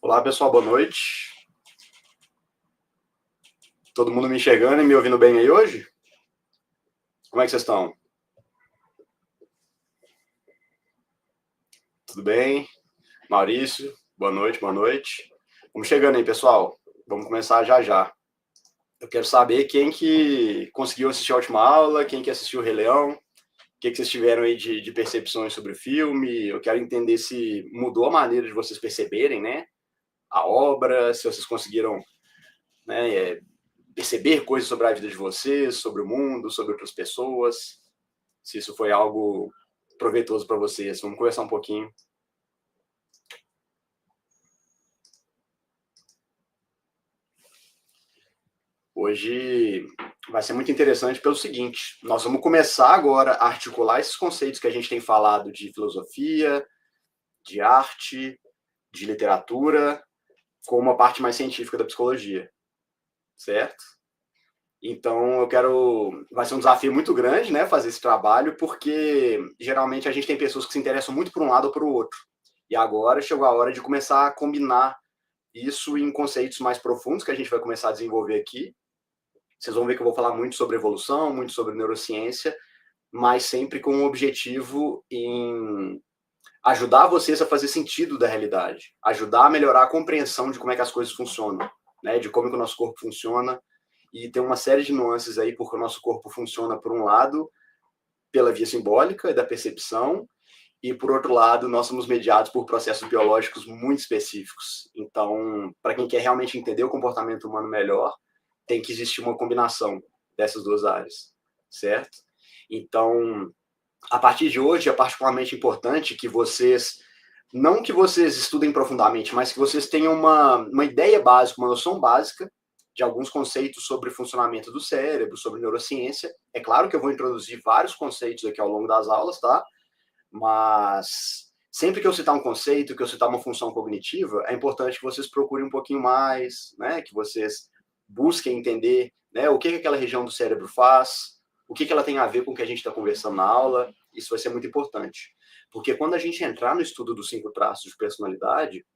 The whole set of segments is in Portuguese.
Olá, pessoal, boa noite. Todo mundo me enxergando e me ouvindo bem aí hoje? Como é que vocês estão? Tudo bem? Maurício, boa noite, boa noite. Vamos chegando aí, pessoal. Vamos começar já já. Eu quero saber quem que conseguiu assistir a última aula, quem que assistiu o Rei Leão, o que vocês tiveram aí de percepções sobre o filme. Eu quero entender se mudou a maneira de vocês perceberem, né, a obra, se vocês conseguiram, né, perceber coisas sobre a vida de vocês, sobre o mundo, sobre outras pessoas, se isso foi algo proveitoso para vocês. Vamos conversar um pouquinho. Hoje vai ser muito interessante pelo seguinte: nós vamos começar agora a articular esses conceitos que a gente tem falado de filosofia, de arte, de literatura, com uma parte mais científica da psicologia, certo? Então, vai ser um desafio muito grande, né, fazer esse trabalho, porque geralmente a gente tem pessoas que se interessam muito por um lado ou por outro. E agora chegou a hora de começar a combinar isso em conceitos mais profundos que a gente vai começar a desenvolver aqui. Vocês vão ver que eu vou falar muito sobre evolução, muito sobre neurociência, mas sempre com o objetivo em ajudar vocês a fazer sentido da realidade, ajudar a melhorar a compreensão de como é que as coisas funcionam, né, de como é que o nosso corpo funciona. E tem uma série de nuances aí, porque o nosso corpo funciona, por um lado, pela via simbólica e da percepção, e, por outro lado, nós somos mediados por processos biológicos muito específicos. Então, para quem quer realmente entender o comportamento humano melhor, tem que existir uma combinação dessas duas áreas, certo? Então, a partir de hoje, é particularmente importante que vocês, não que vocês estudem profundamente, mas que vocês tenham uma ideia básica, uma noção básica de alguns conceitos sobre o funcionamento do cérebro, sobre neurociência. É claro que eu vou introduzir vários conceitos aqui ao longo das aulas, tá? Mas sempre que eu citar um conceito, que eu citar uma função cognitiva, é importante que vocês procurem um pouquinho mais, né? Que vocês busquem entender, né, o que aquela região do cérebro faz, o que ela tem a ver com o que a gente está conversando na aula. Isso vai ser muito importante. Porque quando a gente entrar no estudo dos 5 traços de personalidade,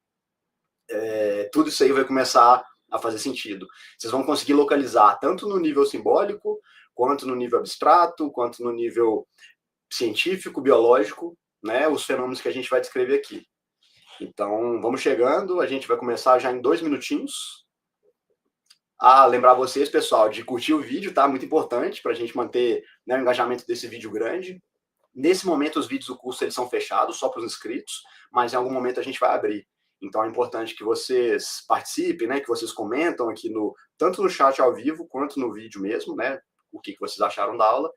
tudo isso aí vai começar a fazer sentido. Vocês vão conseguir localizar tanto no nível simbólico, quanto no nível abstrato, quanto no nível científico, biológico, né, os fenômenos que a gente vai descrever aqui. Então, vamos chegando, a gente vai começar já em 2 minutinhos. Lembrar vocês, pessoal, de curtir o vídeo, tá? Muito importante para a gente manter, né, o engajamento desse vídeo grande. Nesse momento, os vídeos do curso eles são fechados só para os inscritos, mas em algum momento a gente vai abrir. Então é importante que vocês participem, né, que vocês comentam aqui tanto no chat ao vivo, quanto no vídeo mesmo, né, o que vocês acharam da aula,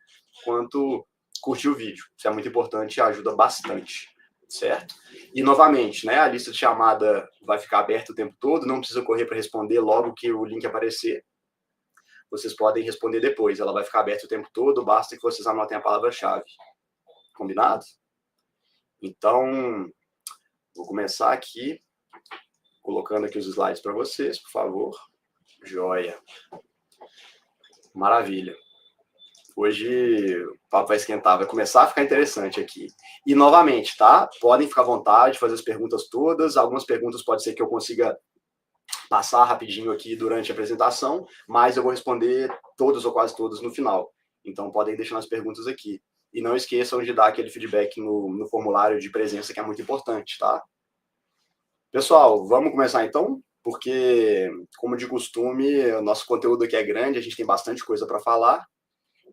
quanto curtir o vídeo. Isso é muito importante e ajuda bastante, certo? E, novamente, né, a lista de chamada vai ficar aberta o tempo todo, não precisa correr para responder logo que o link aparecer. Vocês podem responder depois, ela vai ficar aberta o tempo todo, basta que vocês anotem a palavra-chave. Combinado? Então, vou começar aqui, colocando aqui os slides para vocês, por favor. Joia. Maravilha. Hoje o papo vai esquentar, vai começar a ficar interessante aqui. E, novamente, tá? Podem ficar à vontade de fazer as perguntas todas. Algumas perguntas pode ser que eu consiga passar rapidinho aqui durante a apresentação, mas eu vou responder todas ou quase todas no final. Então, podem deixar as perguntas aqui. E não esqueçam de dar aquele feedback no formulário de presença, que é muito importante, tá? Pessoal, vamos começar então? Porque, como de costume, o nosso conteúdo aqui é grande, a gente tem bastante coisa para falar.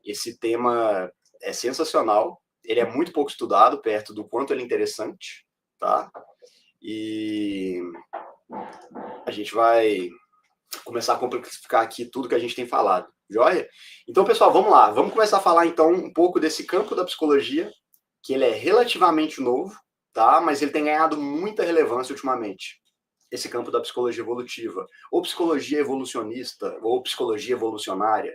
Esse tema é sensacional, ele é muito pouco estudado, perto do quanto ele é interessante, tá? E a gente vai começar a complexificar aqui tudo que a gente tem falado, joia? Então, pessoal, vamos lá. Vamos começar a falar, então, um pouco desse campo da psicologia, que ele é relativamente novo, tá? Mas ele tem ganhado muita relevância ultimamente. Esse campo da psicologia evolutiva, ou psicologia evolucionista, ou psicologia evolucionária.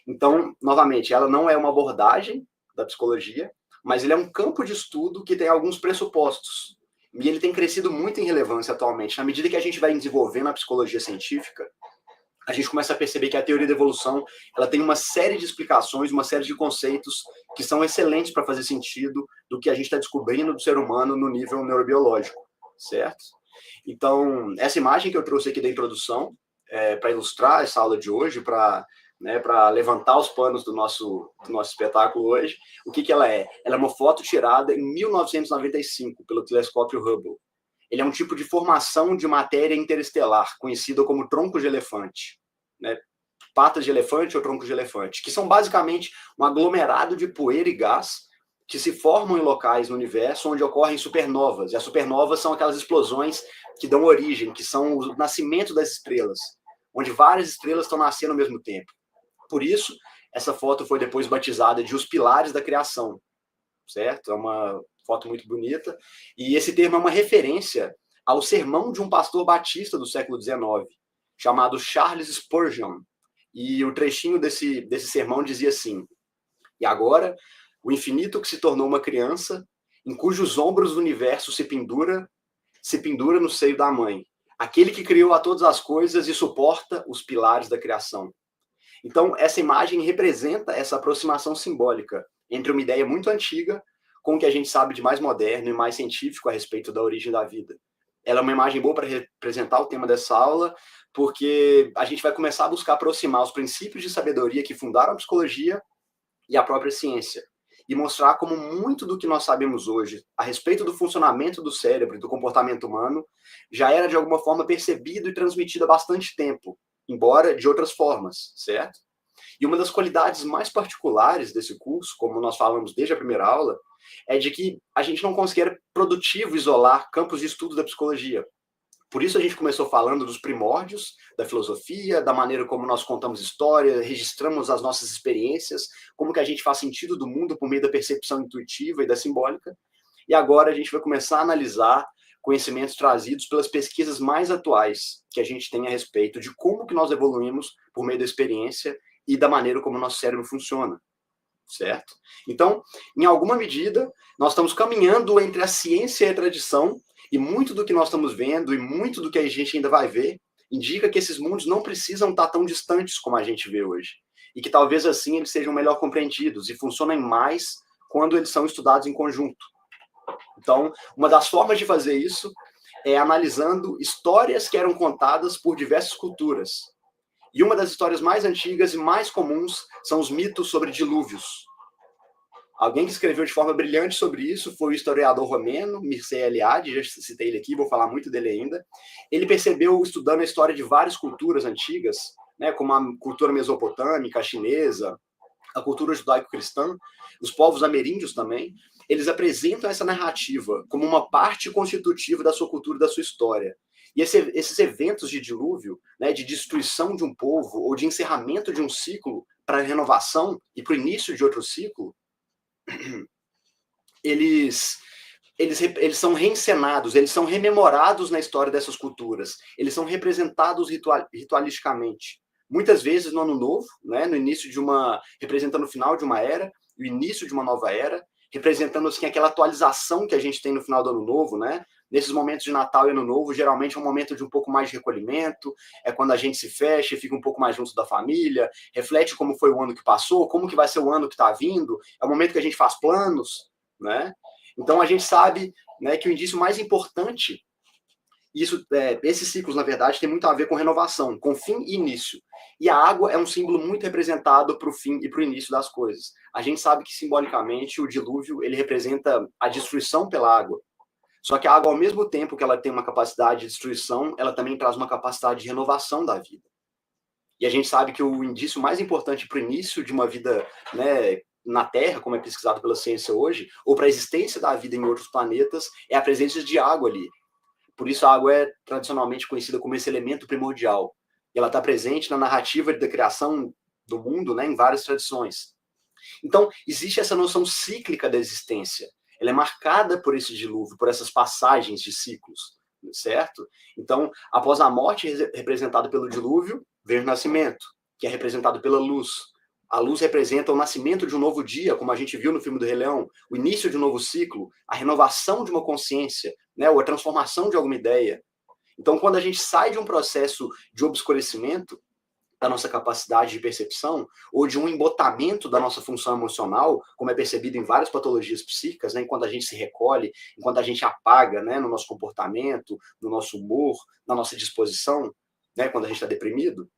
Então, novamente, ela não é uma abordagem da psicologia, mas ele é um campo de estudo que tem alguns pressupostos. E ele tem crescido muito em relevância atualmente. Na medida que a gente vai desenvolvendo a psicologia científica, a gente começa a perceber que a teoria da evolução ela tem uma série de explicações, uma série de conceitos que são excelentes para fazer sentido do que a gente está descobrindo do ser humano no nível neurobiológico, certo? Então, essa imagem que eu trouxe aqui da introdução, para ilustrar essa aula de hoje, para levantar os panos do nosso espetáculo hoje, o que ela é? Ela é uma foto tirada em 1995 pelo telescópio Hubble. Ele é um tipo de formação de matéria interestelar, conhecida como tronco de elefante, né? Patas de elefante ou tronco de elefante, que são basicamente um aglomerado de poeira e gás que se formam em locais no universo onde ocorrem supernovas. E as supernovas são aquelas explosões que dão origem, que são o nascimento das estrelas, onde várias estrelas estão nascendo ao mesmo tempo. Por isso, essa foto foi depois batizada de Os Pilares da Criação, certo? É uma foto muito bonita. E esse termo é uma referência ao sermão de um pastor batista do século XIX, chamado Charles Spurgeon. E o trechinho desse sermão dizia assim: e agora, o infinito que se tornou uma criança, em cujos ombros o universo se pendura no seio da mãe, aquele que criou a todas as coisas e suporta os pilares da criação. Então, essa imagem representa essa aproximação simbólica entre uma ideia muito antiga com o que a gente sabe de mais moderno e mais científico a respeito da origem da vida. Ela é uma imagem boa para representar o tema dessa aula, porque a gente vai começar a buscar aproximar os princípios de sabedoria que fundaram a psicologia e a própria ciência, e mostrar como muito do que nós sabemos hoje a respeito do funcionamento do cérebro e do comportamento humano já era de alguma forma percebido e transmitido há bastante tempo, embora de outras formas, certo? E uma das qualidades mais particulares desse curso, como nós falamos desde a primeira aula, é de que a gente não considera produtivo isolar campos de estudo da psicologia. Por isso a gente começou falando dos primórdios da filosofia, da maneira como nós contamos história, registramos as nossas experiências, como que a gente faz sentido do mundo por meio da percepção intuitiva e da simbólica. E agora a gente vai começar a analisar conhecimentos trazidos pelas pesquisas mais atuais que a gente tem a respeito de como que nós evoluímos por meio da experiência e da maneira como o nosso cérebro funciona, certo? Então, em alguma medida, nós estamos caminhando entre a ciência e a tradição, e muito do que nós estamos vendo e muito do que a gente ainda vai ver indica que esses mundos não precisam estar tão distantes como a gente vê hoje, e que talvez assim eles sejam melhor compreendidos e funcionem mais quando eles são estudados em conjunto. Então, uma das formas de fazer isso é analisando histórias que eram contadas por diversas culturas. E uma das histórias mais antigas e mais comuns são os mitos sobre dilúvios. Alguém que escreveu de forma brilhante sobre isso foi o historiador romeno, Mircea Eliade, já citei ele aqui, vou falar muito dele ainda. Ele percebeu, estudando a história de várias culturas antigas, né, como a cultura mesopotâmica, a chinesa, a cultura judaico-cristã, os povos ameríndios também, eles apresentam essa narrativa como uma parte constitutiva da sua cultura e da sua história. E esses eventos de dilúvio, né, de destruição de um povo ou de encerramento de um ciclo para a renovação e para o início de outro ciclo, eles são reencenados, eles são rememorados na história dessas culturas, eles são representados ritualisticamente. Muitas vezes no Ano Novo, né, no início representando o final de uma era, o início de uma nova era, representando assim, aquela atualização que a gente tem no final do Ano Novo, né? Nesses momentos de Natal e Ano Novo, geralmente é um momento de um pouco mais de recolhimento, é quando a gente se fecha e fica um pouco mais junto da família, reflete como foi o ano que passou, como que vai ser o ano que está vindo, é o momento que a gente faz planos, né? Então a gente sabe, né, que o indício mais importante, esses ciclos, na verdade, tem muito a ver com renovação, com fim e início. E a água é um símbolo muito representado para o fim e para o início das coisas. A gente sabe que, simbolicamente, o dilúvio ele representa a destruição pela água. Só que a água, ao mesmo tempo que ela tem uma capacidade de destruição, ela também traz uma capacidade de renovação da vida. E a gente sabe que o indício mais importante para o início de uma vida, né, na Terra, como é pesquisado pela ciência hoje, ou para a existência da vida em outros planetas, é a presença de água ali. Por isso a água é tradicionalmente conhecida como esse elemento primordial. E ela está presente na narrativa da criação do mundo, né, em várias tradições. Então, existe essa noção cíclica da existência. Ela é marcada por esse dilúvio, por essas passagens de ciclos, certo? Então, após a morte representada pelo dilúvio, vem o nascimento, que é representado pela luz. A luz representa o nascimento de um novo dia, como a gente viu no filme do Rei Leão, o início de um novo ciclo, a renovação de uma consciência, né, ou a transformação de alguma ideia. Então, quando a gente sai de um processo de obscurecimento da nossa capacidade de percepção ou de um embotamento da nossa função emocional, como é percebido em várias patologias psíquicas, né, enquanto a gente se recolhe, enquanto a gente apaga, né, no nosso comportamento, no nosso humor, na nossa disposição, né, quando a gente está deprimido,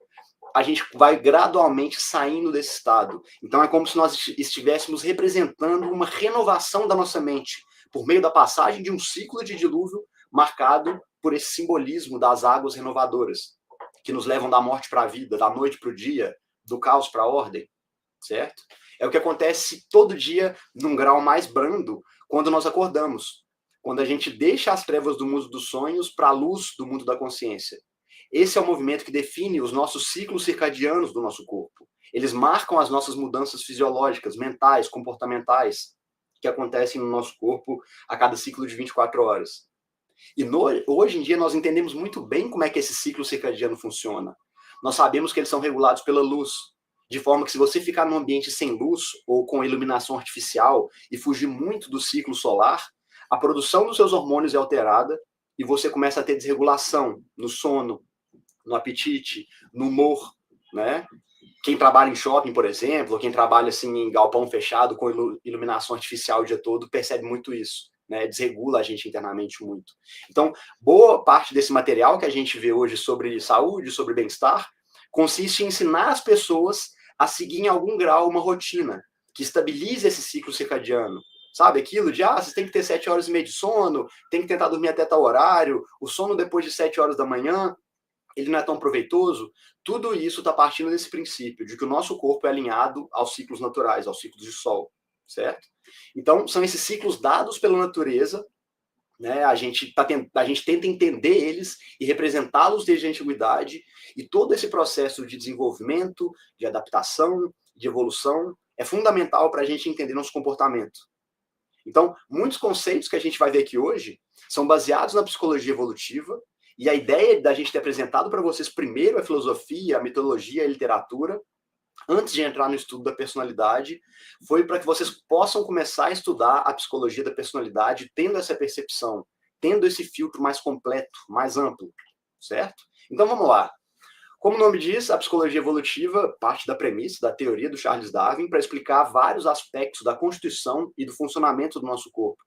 a gente vai gradualmente saindo desse estado. Então é como se nós estivéssemos representando uma renovação da nossa mente, por meio da passagem de um ciclo de dilúvio marcado por esse simbolismo das águas renovadoras, que nos levam da morte para a vida, da noite para o dia, do caos para a ordem, certo? É o que acontece todo dia num grau mais brando quando nós acordamos, quando a gente deixa as trevas do mundo dos sonhos para a luz do mundo da consciência. Esse é o movimento que define os nossos ciclos circadianos do nosso corpo. Eles marcam as nossas mudanças fisiológicas, mentais, comportamentais, que acontecem no nosso corpo a cada ciclo de 24 horas. E hoje em dia nós entendemos muito bem como é que esse ciclo circadiano funciona. Nós sabemos que eles são regulados pela luz, de forma que se você ficar num ambiente sem luz ou com iluminação artificial e fugir muito do ciclo solar, a produção dos seus hormônios é alterada e você começa a ter desregulação no sono, no apetite, no humor, né? Quem trabalha em shopping, por exemplo, ou quem trabalha assim em galpão fechado com iluminação artificial o dia todo, percebe muito isso, né? Desregula a gente internamente muito. Então, boa parte desse material que a gente vê hoje sobre saúde, sobre bem-estar, consiste em ensinar as pessoas a seguir em algum grau uma rotina que estabilize esse ciclo circadiano. Sabe aquilo de, você tem que ter 7 horas e meia de sono, tem que tentar dormir até tal horário, o sono depois de 7 horas da manhã, ele não é tão proveitoso. Tudo isso está partindo desse princípio, de que o nosso corpo é alinhado aos ciclos naturais, aos ciclos de sol, certo? Então, são esses ciclos dados pela natureza, né? A gente tenta entender eles e representá-los desde a antiguidade, e todo esse processo de desenvolvimento, de adaptação, de evolução, é fundamental para a gente entender nosso comportamento. Então, muitos conceitos que a gente vai ver aqui hoje são baseados na psicologia evolutiva, e a ideia da gente ter apresentado para vocês primeiro a filosofia, a mitologia, a literatura, antes de entrar no estudo da personalidade, foi para que vocês possam começar a estudar a psicologia da personalidade, tendo essa percepção, tendo esse filtro mais completo, mais amplo, certo? Então vamos lá. Como o nome diz, a psicologia evolutiva parte da premissa, da teoria do Charles Darwin, para explicar vários aspectos da constituição e do funcionamento do nosso corpo.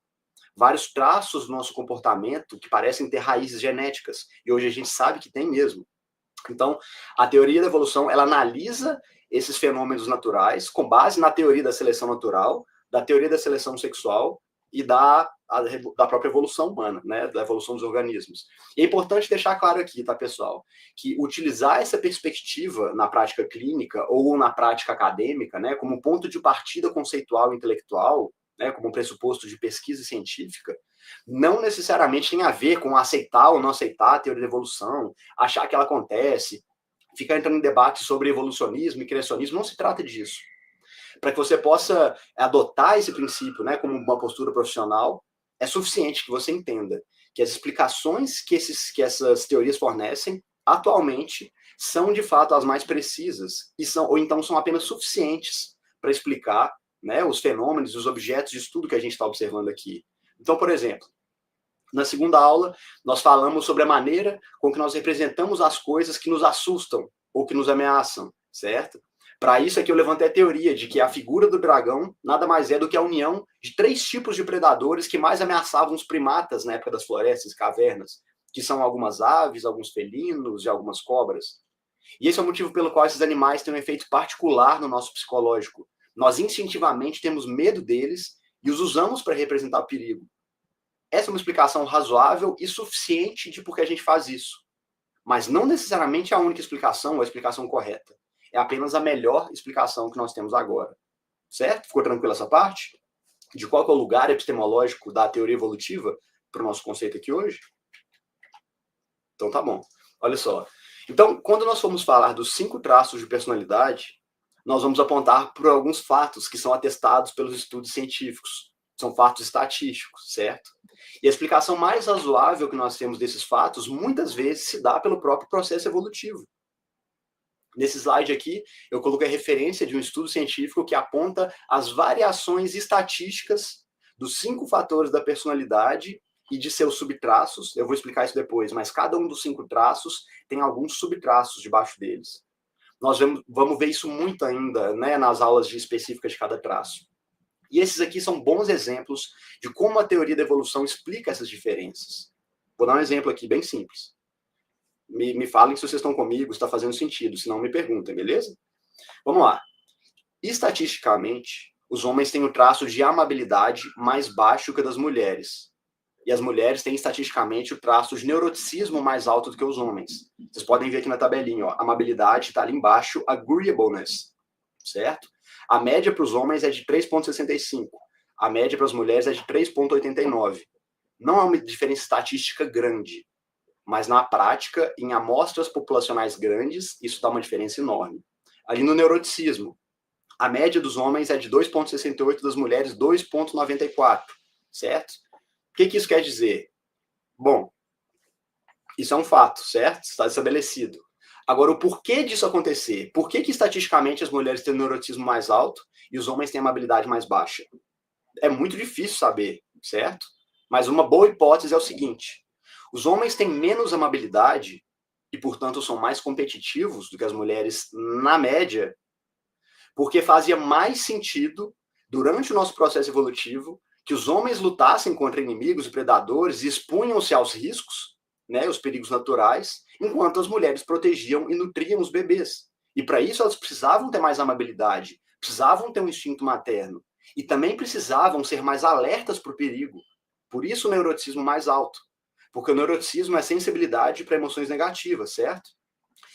Vários traços do nosso comportamento que parecem ter raízes genéticas, e hoje a gente sabe que tem mesmo. Então, a teoria da evolução, ela analisa esses fenômenos naturais com base na teoria da seleção natural, da teoria da seleção sexual e da própria evolução humana, né, da evolução dos organismos. E é importante deixar claro aqui, tá, pessoal, que utilizar essa perspectiva na prática clínica ou na prática acadêmica, né, como ponto de partida conceitual e intelectual, né, como um pressuposto de pesquisa científica, não necessariamente tem a ver com aceitar ou não aceitar a teoria da evolução, achar que ela acontece, ficar entrando em debate sobre evolucionismo e criacionismo. Não se trata disso. Para que você possa adotar esse princípio, né, como uma postura profissional, é suficiente que você entenda que as explicações que essas teorias fornecem atualmente são de fato as mais precisas ou então são apenas suficientes para explicar, né, os fenômenos e os objetos de estudo que a gente está observando aqui. Então, por exemplo, na segunda aula, nós falamos sobre a maneira com que nós representamos as coisas que nos assustam ou que nos ameaçam, certo? Para isso aqui eu levantei a teoria de que a figura do dragão nada mais é do que a união de 3 tipos de predadores que mais ameaçavam os primatas na época das florestas e cavernas, que são algumas aves, alguns felinos e algumas cobras. E esse é o motivo pelo qual esses animais têm um efeito particular no nosso psicológico. Nós instintivamente temos medo deles e os usamos para representar o perigo. Essa é uma explicação razoável e suficiente de por que a gente faz isso. Mas não necessariamente a única explicação ou a explicação correta. É apenas a melhor explicação que nós temos agora. Certo? Ficou tranquila essa parte? De qual que é o lugar epistemológico da teoria evolutiva para o nosso conceito aqui hoje? Então tá bom. Olha só. Então, quando nós formos falar dos 5 traços de personalidade, nós vamos apontar por alguns fatos que são atestados pelos estudos científicos. São fatos estatísticos, certo? E a explicação mais razoável que nós temos desses fatos, muitas vezes, se dá pelo próprio processo evolutivo. Nesse slide aqui, eu coloquei a referência de um estudo científico que aponta as variações estatísticas dos 5 fatores da personalidade e de seus subtraços. Eu vou explicar isso depois, mas cada um dos 5 traços tem alguns subtraços debaixo deles. Nós vamos ver isso muito ainda, né, nas aulas específicas de cada traço. E esses aqui são bons exemplos de como a teoria da evolução explica essas diferenças. Vou dar um exemplo aqui bem simples. Me falem se vocês estão comigo, se está fazendo sentido, se não me perguntem, beleza? Vamos lá. Estatisticamente, os homens têm o traço de amabilidade mais baixo que o das mulheres. E as mulheres têm, estatisticamente, o traço de neuroticismo mais alto do que os homens. Vocês podem ver aqui na tabelinha, ó, amabilidade está ali embaixo, agreeableness, certo? A média para os homens é de 3,65. A média para as mulheres é de 3,89. Não é uma diferença estatística grande, mas na prática, em amostras populacionais grandes, isso dá uma diferença enorme. Ali no neuroticismo, a média dos homens é de 2,68, das mulheres 2,94, certo? O que isso quer dizer? Bom, isso é um fato, certo? Está estabelecido. Agora, o porquê disso acontecer? Por que estatisticamente as mulheres têm o neuroticismo mais alto e os homens têm a amabilidade mais baixa? É muito difícil saber, certo? Mas uma boa hipótese é o seguinte: os homens têm menos amabilidade e, portanto, são mais competitivos do que as mulheres na média, porque fazia mais sentido, durante o nosso processo evolutivo, que os homens lutassem contra inimigos e predadores e expunham-se aos riscos, né, os perigos naturais, enquanto as mulheres protegiam e nutriam os bebês. E para isso elas precisavam ter mais amabilidade, precisavam ter um instinto materno e também precisavam ser mais alertas para o perigo. Por isso o neuroticismo mais alto, porque o neuroticismo é sensibilidade para emoções negativas, certo?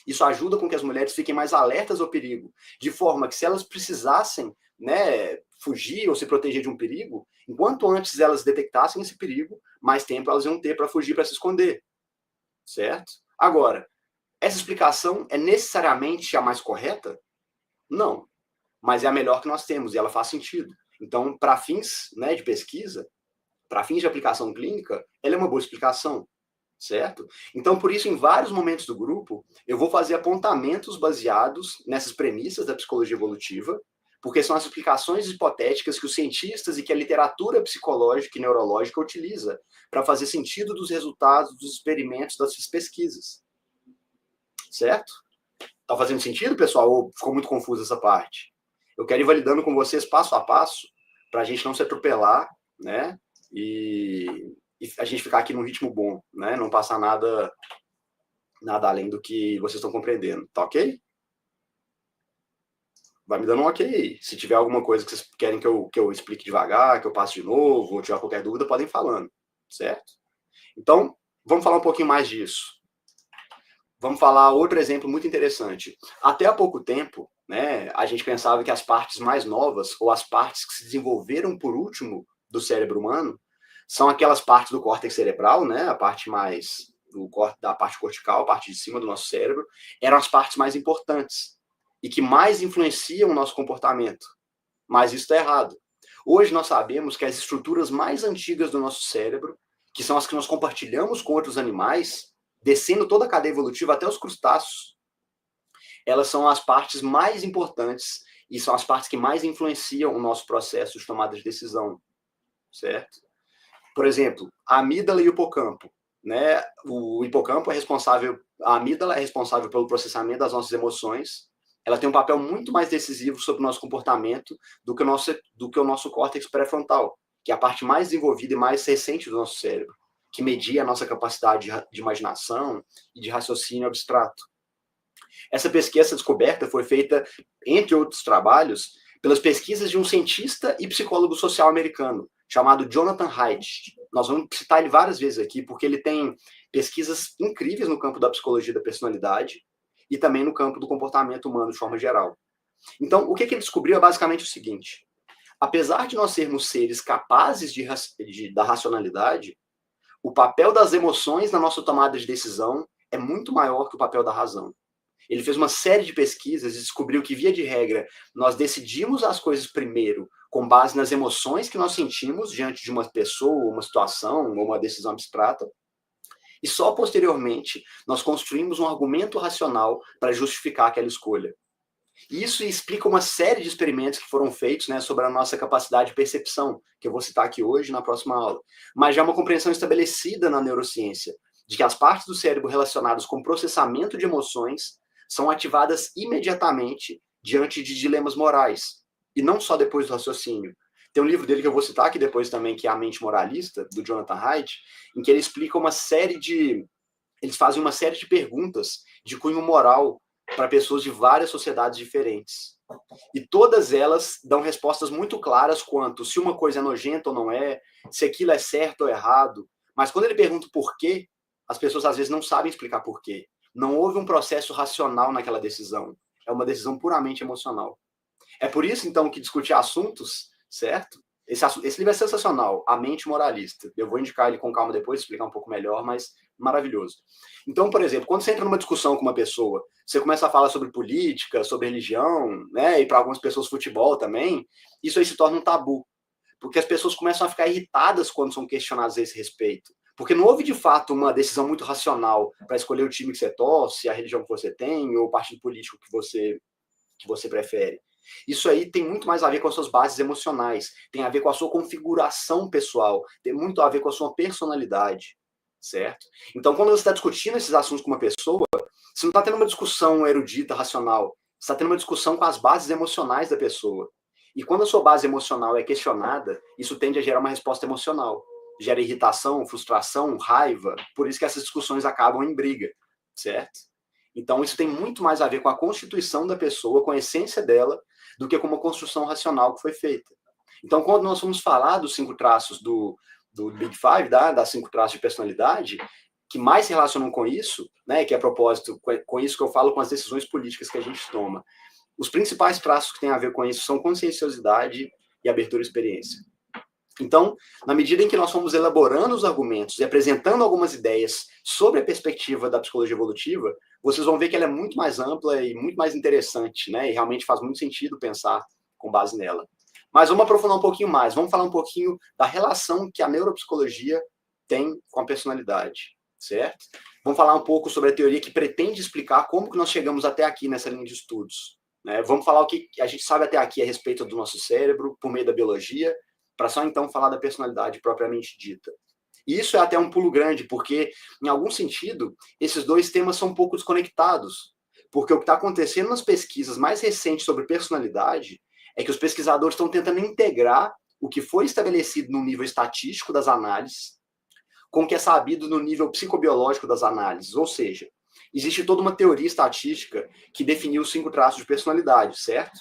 Isso ajuda com que as mulheres fiquem mais alertas ao perigo, de forma que se elas precisassem, né, fugir ou se proteger de um perigo, enquanto antes elas detectassem esse perigo, mais tempo elas iam ter para fugir, para se esconder, certo? Agora, essa explicação é necessariamente a mais correta? Não, mas é a melhor que nós temos e ela faz sentido. Então, para fins, né, de pesquisa, para fins de aplicação clínica, ela é uma boa explicação, certo? Então, por isso, em vários momentos do grupo, eu vou fazer apontamentos baseados nessas premissas da psicologia evolutiva, porque são as explicações hipotéticas que os cientistas e que a literatura psicológica e neurológica utiliza para fazer sentido dos resultados dos experimentos dessas pesquisas. Certo? Tá fazendo sentido, pessoal? Ou ficou muito confusa essa parte? Eu quero ir validando com vocês passo a passo, para a gente não se atropelar, né? E a gente ficar aqui num ritmo bom, né? Não passar nada além do que vocês estão compreendendo, tá ok? Vai me dando um ok aí. Se tiver alguma coisa que vocês querem que eu explique devagar, que eu passe de novo, ou tiver qualquer dúvida, podem ir falando, certo? Então, vamos falar um pouquinho mais disso. Vamos falar outro exemplo muito interessante. Até há pouco tempo, né, a gente pensava que as partes mais novas, ou as partes que se desenvolveram por último do cérebro humano, são aquelas partes do córtex cerebral, né, a parte mais da parte cortical, a parte de cima do nosso cérebro, eram as partes mais importantes e que mais influenciam o nosso comportamento. Mas isso está errado. Hoje nós sabemos que as estruturas mais antigas do nosso cérebro, que são as que nós compartilhamos com outros animais, descendo toda a cadeia evolutiva até os crustáceos, elas são as partes mais importantes e são as partes que mais influenciam o nosso processo de tomada de decisão, certo? Por exemplo, a amígdala e o hipocampo, né? O hipocampo é responsável, a amígdala é responsável pelo processamento das nossas emoções. Ela tem um papel muito mais decisivo sobre o nosso comportamento do que o nosso córtex pré-frontal, que é a parte mais desenvolvida e mais recente do nosso cérebro, que media a nossa capacidade de imaginação e de raciocínio abstrato. Essa pesquisa, essa descoberta foi feita, entre outros trabalhos, pelas pesquisas de um cientista e psicólogo social americano, chamado Jonathan Haidt. Nós vamos citar ele várias vezes aqui, porque ele tem pesquisas incríveis no campo da psicologia da personalidade e também no campo do comportamento humano de forma geral. Então, o que ele descobriu é basicamente o seguinte: apesar de nós sermos seres capazes da racionalidade, o papel das emoções na nossa tomada de decisão é muito maior que o papel da razão. Ele fez uma série de pesquisas e descobriu que, via de regra, nós decidimos as coisas primeiro com base nas emoções que nós sentimos diante de uma pessoa, uma situação ou uma decisão abstrata, e só posteriormente nós construímos um argumento racional para justificar aquela escolha. Isso explica uma série de experimentos que foram feitos, né, sobre a nossa capacidade de percepção, que eu vou citar aqui hoje na próxima aula. Mas já é uma compreensão estabelecida na neurociência de que as partes do cérebro relacionadas com processamento de emoções são ativadas imediatamente diante de dilemas morais, e não só depois do raciocínio. Tem um livro dele que eu vou citar aqui depois também, que é A Mente Moralista, do Jonathan Haidt, em que ele explica eles fazem uma série de perguntas de cunho moral para pessoas de várias sociedades diferentes. E todas elas dão respostas muito claras quanto se uma coisa é nojenta ou não é, se aquilo é certo ou errado. Mas quando ele pergunta por quê, as pessoas às vezes não sabem explicar por quê. Não houve um processo racional naquela decisão. É uma decisão puramente emocional. É por isso, então, que discutir assuntos, certo? Esse livro é sensacional, A Mente Moralista. Eu vou indicar ele com calma depois, explicar um pouco melhor, mas maravilhoso. Então, por exemplo, quando você entra numa discussão com uma pessoa, você começa a falar sobre política, sobre religião, né, e para algumas pessoas futebol também, isso aí se torna um tabu, porque as pessoas começam a ficar irritadas quando são questionadas a esse respeito. Porque não houve, de fato, uma decisão muito racional para escolher o time que você torce, a religião que você tem, ou o partido político que você prefere. Isso aí tem muito mais a ver com as suas bases emocionais, tem a ver com a sua configuração pessoal, tem muito a ver com a sua personalidade, certo? Então, quando você está discutindo esses assuntos com uma pessoa, você não está tendo uma discussão erudita, racional, você está tendo uma discussão com as bases emocionais da pessoa. E quando a sua base emocional é questionada, isso tende a gerar uma resposta emocional. Gera irritação, frustração, raiva, por isso que essas discussões acabam em briga, certo? Então, isso tem muito mais a ver com a constituição da pessoa, com a essência dela, do que com uma construção racional que foi feita. Então, quando nós vamos falar dos 5 traços do Big Five, das 5 traços de personalidade, que mais se relacionam com isso, né, que é a propósito, com isso que eu falo com as decisões políticas que a gente toma. Os principais traços que têm a ver com isso são conscienciosidade e abertura à experiência. Então, na medida em que nós fomos elaborando os argumentos e apresentando algumas ideias sobre a perspectiva da psicologia evolutiva, vocês vão ver que ela é muito mais ampla e muito mais interessante, né? E realmente faz muito sentido pensar com base nela. Mas vamos aprofundar um pouquinho mais, vamos falar um pouquinho da relação que a neuropsicologia tem com a personalidade, certo? Vamos falar um pouco sobre a teoria que pretende explicar como que nós chegamos até aqui nessa linha de estudos, né? Vamos falar o que a gente sabe até aqui a respeito do nosso cérebro, por meio da biologia, para só então falar da personalidade propriamente dita. E isso é até um pulo grande, porque, em algum sentido, esses dois temas são um pouco desconectados. Porque o que está acontecendo nas pesquisas mais recentes sobre personalidade é que os pesquisadores estão tentando integrar o que foi estabelecido no nível estatístico das análises com o que é sabido no nível psicobiológico das análises. Ou seja, existe toda uma teoria estatística que definiu os 5 traços de personalidade, certo?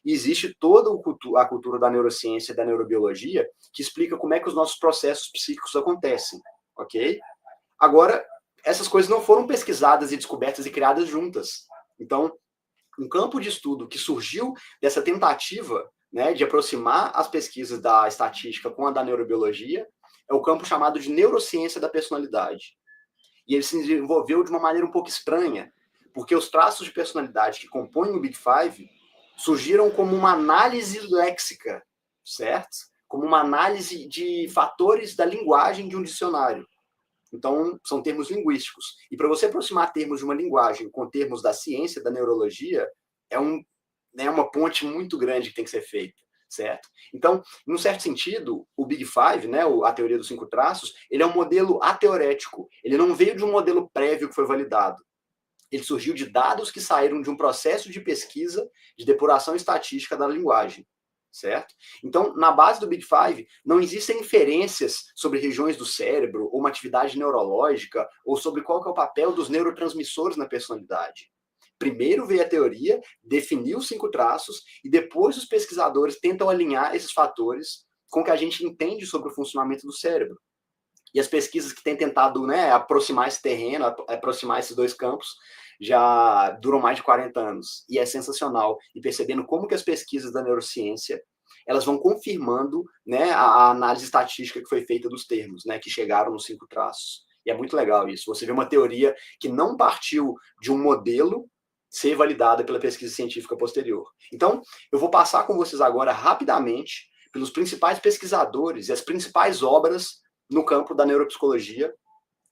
E existe toda a cultura da neurociência e da neurobiologia que explica como é que os nossos processos psíquicos acontecem, ok? Agora, essas coisas não foram pesquisadas e descobertas e criadas juntas. Então, um campo de estudo que surgiu dessa tentativa, né, de aproximar as pesquisas da estatística com a da neurobiologia é o campo chamado de neurociência da personalidade. E ele se desenvolveu de uma maneira um pouco estranha, porque os traços de personalidade que compõem o Big Five surgiram como uma análise léxica, certo? Como uma análise de fatores da linguagem de um dicionário. Então, são termos linguísticos. E para você aproximar termos de uma linguagem com termos da ciência, da neurologia, é uma ponte muito grande que tem que ser feita, certo? Então, em um certo sentido, o Big Five, né, a teoria dos 5 traços, ele é um modelo ateorético. Ele não veio de um modelo prévio que foi validado. Ele surgiu de dados que saíram de um processo de pesquisa de depuração estatística da linguagem, certo? Então, na base do Big Five, não existem inferências sobre regiões do cérebro, ou uma atividade neurológica, ou sobre qual que é o papel dos neurotransmissores na personalidade. Primeiro veio a teoria, definiu os 5 traços, e depois os pesquisadores tentam alinhar esses fatores com o que a gente entende sobre o funcionamento do cérebro. E as pesquisas que têm tentado, né, aproximar esse terreno, aproximar esses dois campos, já duram mais de 40 anos. E é sensacional. E percebendo como que as pesquisas da neurociência, elas vão confirmando, né, a análise estatística que foi feita dos termos, né, que chegaram nos 5 traços. E é muito legal isso. Você vê uma teoria que não partiu de um modelo ser validada pela pesquisa científica posterior. Então, eu vou passar com vocês agora rapidamente pelos principais pesquisadores e as principais obras no campo da neuropsicologia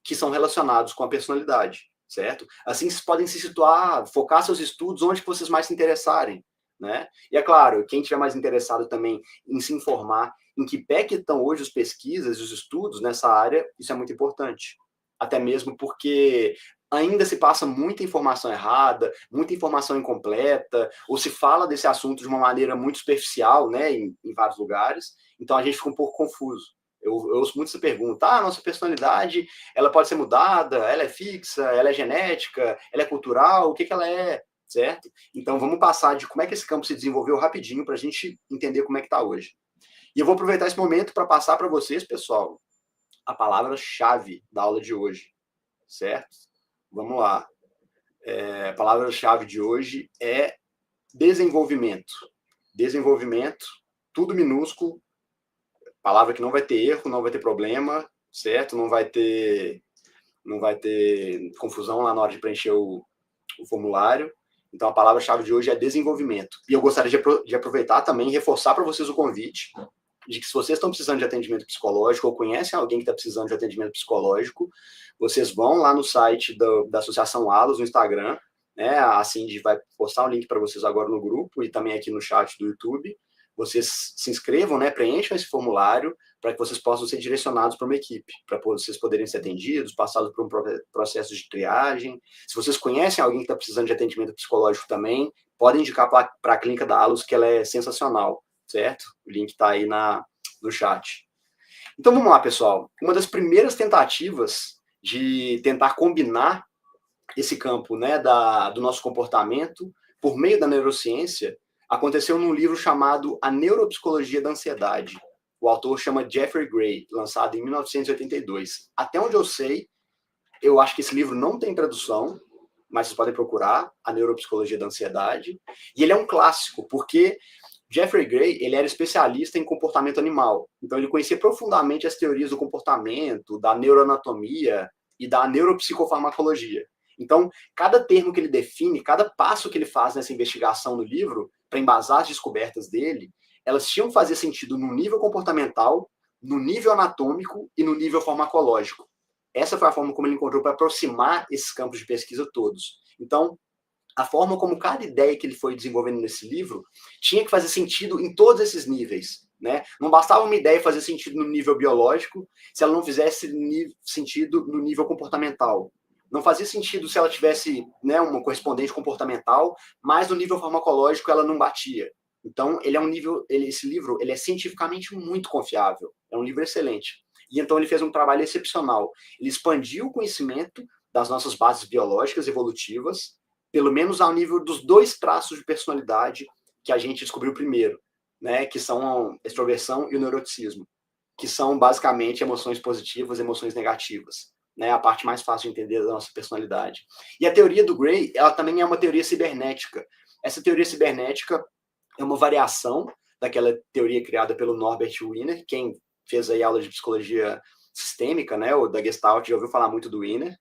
que são relacionados com a personalidade, certo? Assim, vocês podem se situar, focar seus estudos onde que vocês mais se interessarem, né? E é claro, quem estiver mais interessado também em se informar em que pé que estão hoje as pesquisas e os estudos nessa área, isso é muito importante. Até mesmo porque ainda se passa muita informação errada, muita informação incompleta, ou se fala desse assunto de uma maneira muito superficial, né, em vários lugares, então a gente fica um pouco confuso. Eu ouço muito essa pergunta, nossa personalidade, ela pode ser mudada, ela é fixa, ela é genética, ela é cultural, o que ela é, certo? Então vamos passar de como é que esse campo se desenvolveu rapidinho para a gente entender como é que está hoje. E eu vou aproveitar esse momento para passar para vocês, pessoal, a palavra-chave da aula de hoje, certo? Vamos lá. A palavra-chave de hoje é desenvolvimento. Desenvolvimento, tudo minúsculo, palavra que não vai ter erro, não vai ter problema, certo? Não vai ter confusão lá na hora de preencher o formulário. Então, a palavra-chave de hoje é desenvolvimento. E eu gostaria de aproveitar também e reforçar para vocês o convite de que se vocês estão precisando de atendimento psicológico ou conhecem alguém que está precisando de atendimento psicológico, vocês vão lá no site da Associação ALOS, no Instagram, né? A Cindy vai postar um link para vocês agora no grupo e também aqui no chat do YouTube. Vocês se inscrevam, né? Preencham esse formulário para que vocês possam ser direcionados para uma equipe, para vocês poderem ser atendidos, passados por um processo de triagem. Se vocês conhecem alguém que está precisando de atendimento psicológico também, podem indicar para a clínica da ALOS, que ela é sensacional, certo? O link está aí no chat. Então vamos lá, pessoal. Uma das primeiras tentativas de tentar combinar esse campo, né, do nosso comportamento por meio da neurociência aconteceu num livro chamado A Neuropsicologia da Ansiedade. O autor chama Jeffrey Gray, lançado em 1982. Até onde eu sei, eu acho que esse livro não tem tradução, mas vocês podem procurar A Neuropsicologia da Ansiedade. E ele é um clássico, porque Jeffrey Gray, ele era especialista em comportamento animal. Então, ele conhecia profundamente as teorias do comportamento, da neuroanatomia e da neuropsicofarmacologia. Então, cada termo que ele define, cada passo que ele faz nessa investigação no livro, para embasar as descobertas dele, elas tinham que fazer sentido no nível comportamental, no nível anatômico e no nível farmacológico. Essa foi a forma como ele encontrou para aproximar esses campos de pesquisa todos. Então, a forma como cada ideia que ele foi desenvolvendo nesse livro tinha que fazer sentido em todos esses níveis, né? Não bastava uma ideia fazer sentido no nível biológico se ela não fizesse sentido no nível comportamental. Não fazia sentido se ela tivesse, né, uma correspondente comportamental, mas no nível farmacológico ela não batia. Então, esse livro ele é cientificamente muito confiável. É um livro excelente. E então ele fez um trabalho excepcional. Ele expandiu o conhecimento das nossas bases biológicas evolutivas, pelo menos ao nível dos 2 traços de personalidade que a gente descobriu primeiro, né, que são a extroversão e o neuroticismo, que são basicamente emoções positivas e emoções negativas, né, a parte mais fácil de entender da nossa personalidade. E a teoria do Gray, ela também é uma teoria cibernética. Essa teoria cibernética é uma variação daquela teoria criada pelo Norbert Wiener. Quem fez aí aula de psicologia sistêmica, né, ou da Gestalt, já ouviu falar muito do Wiener,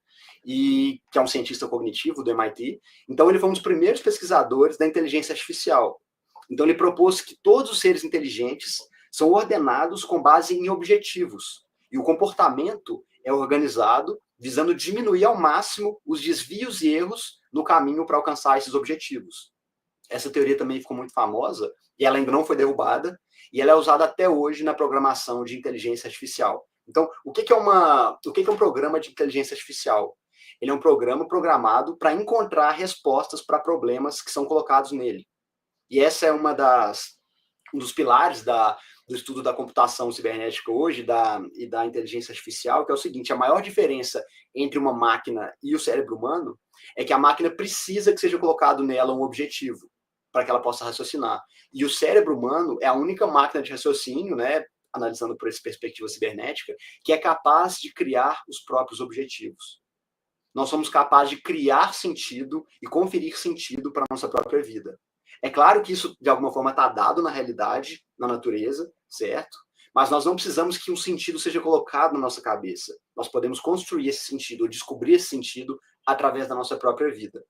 e que é um cientista cognitivo do MIT. Então, ele foi um dos primeiros pesquisadores da inteligência artificial. Então, ele propôs que todos os seres inteligentes são ordenados com base em objetivos. E o comportamento é organizado visando diminuir ao máximo os desvios e erros no caminho para alcançar esses objetivos. Essa teoria também ficou muito famosa, e ela ainda não foi derrubada, e ela é usada até hoje na programação de inteligência artificial. Então, o que é um programa de inteligência artificial? Ele é um programa programado para encontrar respostas para problemas que são colocados nele. E essa é um dos pilares do estudo da computação cibernética hoje e da inteligência artificial, que é o seguinte: a maior diferença entre uma máquina e o cérebro humano é que a máquina precisa que seja colocado nela um objetivo para que ela possa raciocinar. E o cérebro humano é a única máquina de raciocínio, né, analisando por essa perspectiva cibernética, que é capaz de criar os próprios objetivos. Nós somos capazes de criar sentido e conferir sentido para a nossa própria vida. É claro que isso, de alguma forma, está dado na realidade, na natureza, certo? Mas nós não precisamos que um sentido seja colocado na nossa cabeça. Nós podemos construir esse sentido, ou descobrir esse sentido através da nossa própria vida,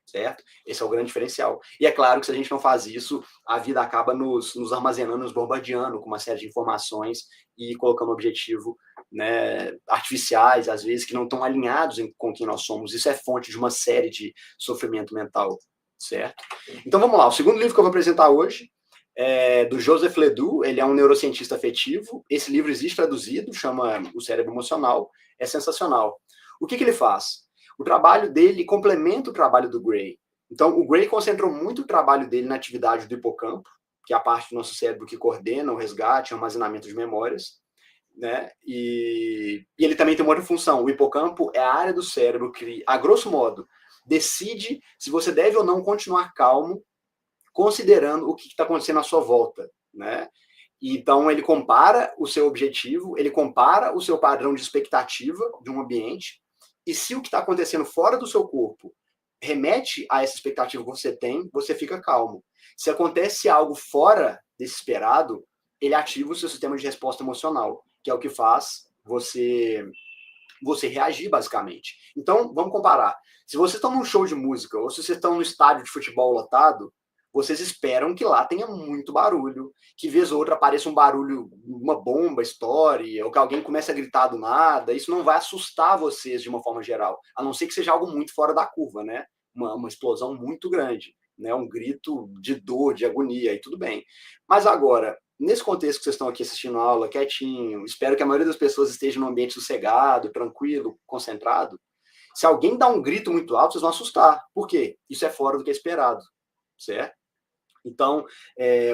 certo? Esse é o grande diferencial. E é claro que se a gente não faz isso, a vida acaba nos armazenando, nos bombardeando com uma série de informações e colocando objetivo, né, artificiais, às vezes, que não estão alinhados com quem nós somos. Isso é fonte de uma série de sofrimento mental, certo? Então vamos lá, o segundo livro que eu vou apresentar hoje é do Joseph Ledoux. Ele é um neurocientista afetivo. Esse livro existe traduzido, chama O Cérebro Emocional, é sensacional. O que ele faz? O trabalho dele complementa o trabalho do Gray. Então, o Gray concentrou muito o trabalho dele na atividade do hipocampo, que é a parte do nosso cérebro que coordena o resgate e o armazenamento de memórias, né? E ele também tem uma outra função. O hipocampo é a área do cérebro que, a grosso modo, decide se você deve ou não continuar calmo, considerando o que está acontecendo à sua volta, né? Então, ele compara o seu objetivo, ele compara o seu padrão de expectativa de um ambiente, e se o que está acontecendo fora do seu corpo remete a essa expectativa que você tem, você fica calmo. Se acontece algo fora desse esperado, ele ativa o seu sistema de resposta emocional, que é o que faz você reagir, basicamente. Então, vamos comparar. Se vocês estão num show de música, ou se vocês estão no estádio de futebol lotado, vocês esperam que lá tenha muito barulho, que vez ou outra apareça um barulho, uma bomba estoure, ou que alguém comece a gritar do nada. Isso não vai assustar vocês de uma forma geral, a não ser que seja algo muito fora da curva, né? Uma explosão muito grande, né? Um grito de dor, de agonia, e tudo bem. Mas agora, nesse contexto que vocês estão aqui assistindo a aula, quietinho, espero que a maioria das pessoas esteja num ambiente sossegado, tranquilo, concentrado. Se alguém dá um grito muito alto, vocês vão assustar. Por quê? Isso é fora do que é esperado, certo? Então,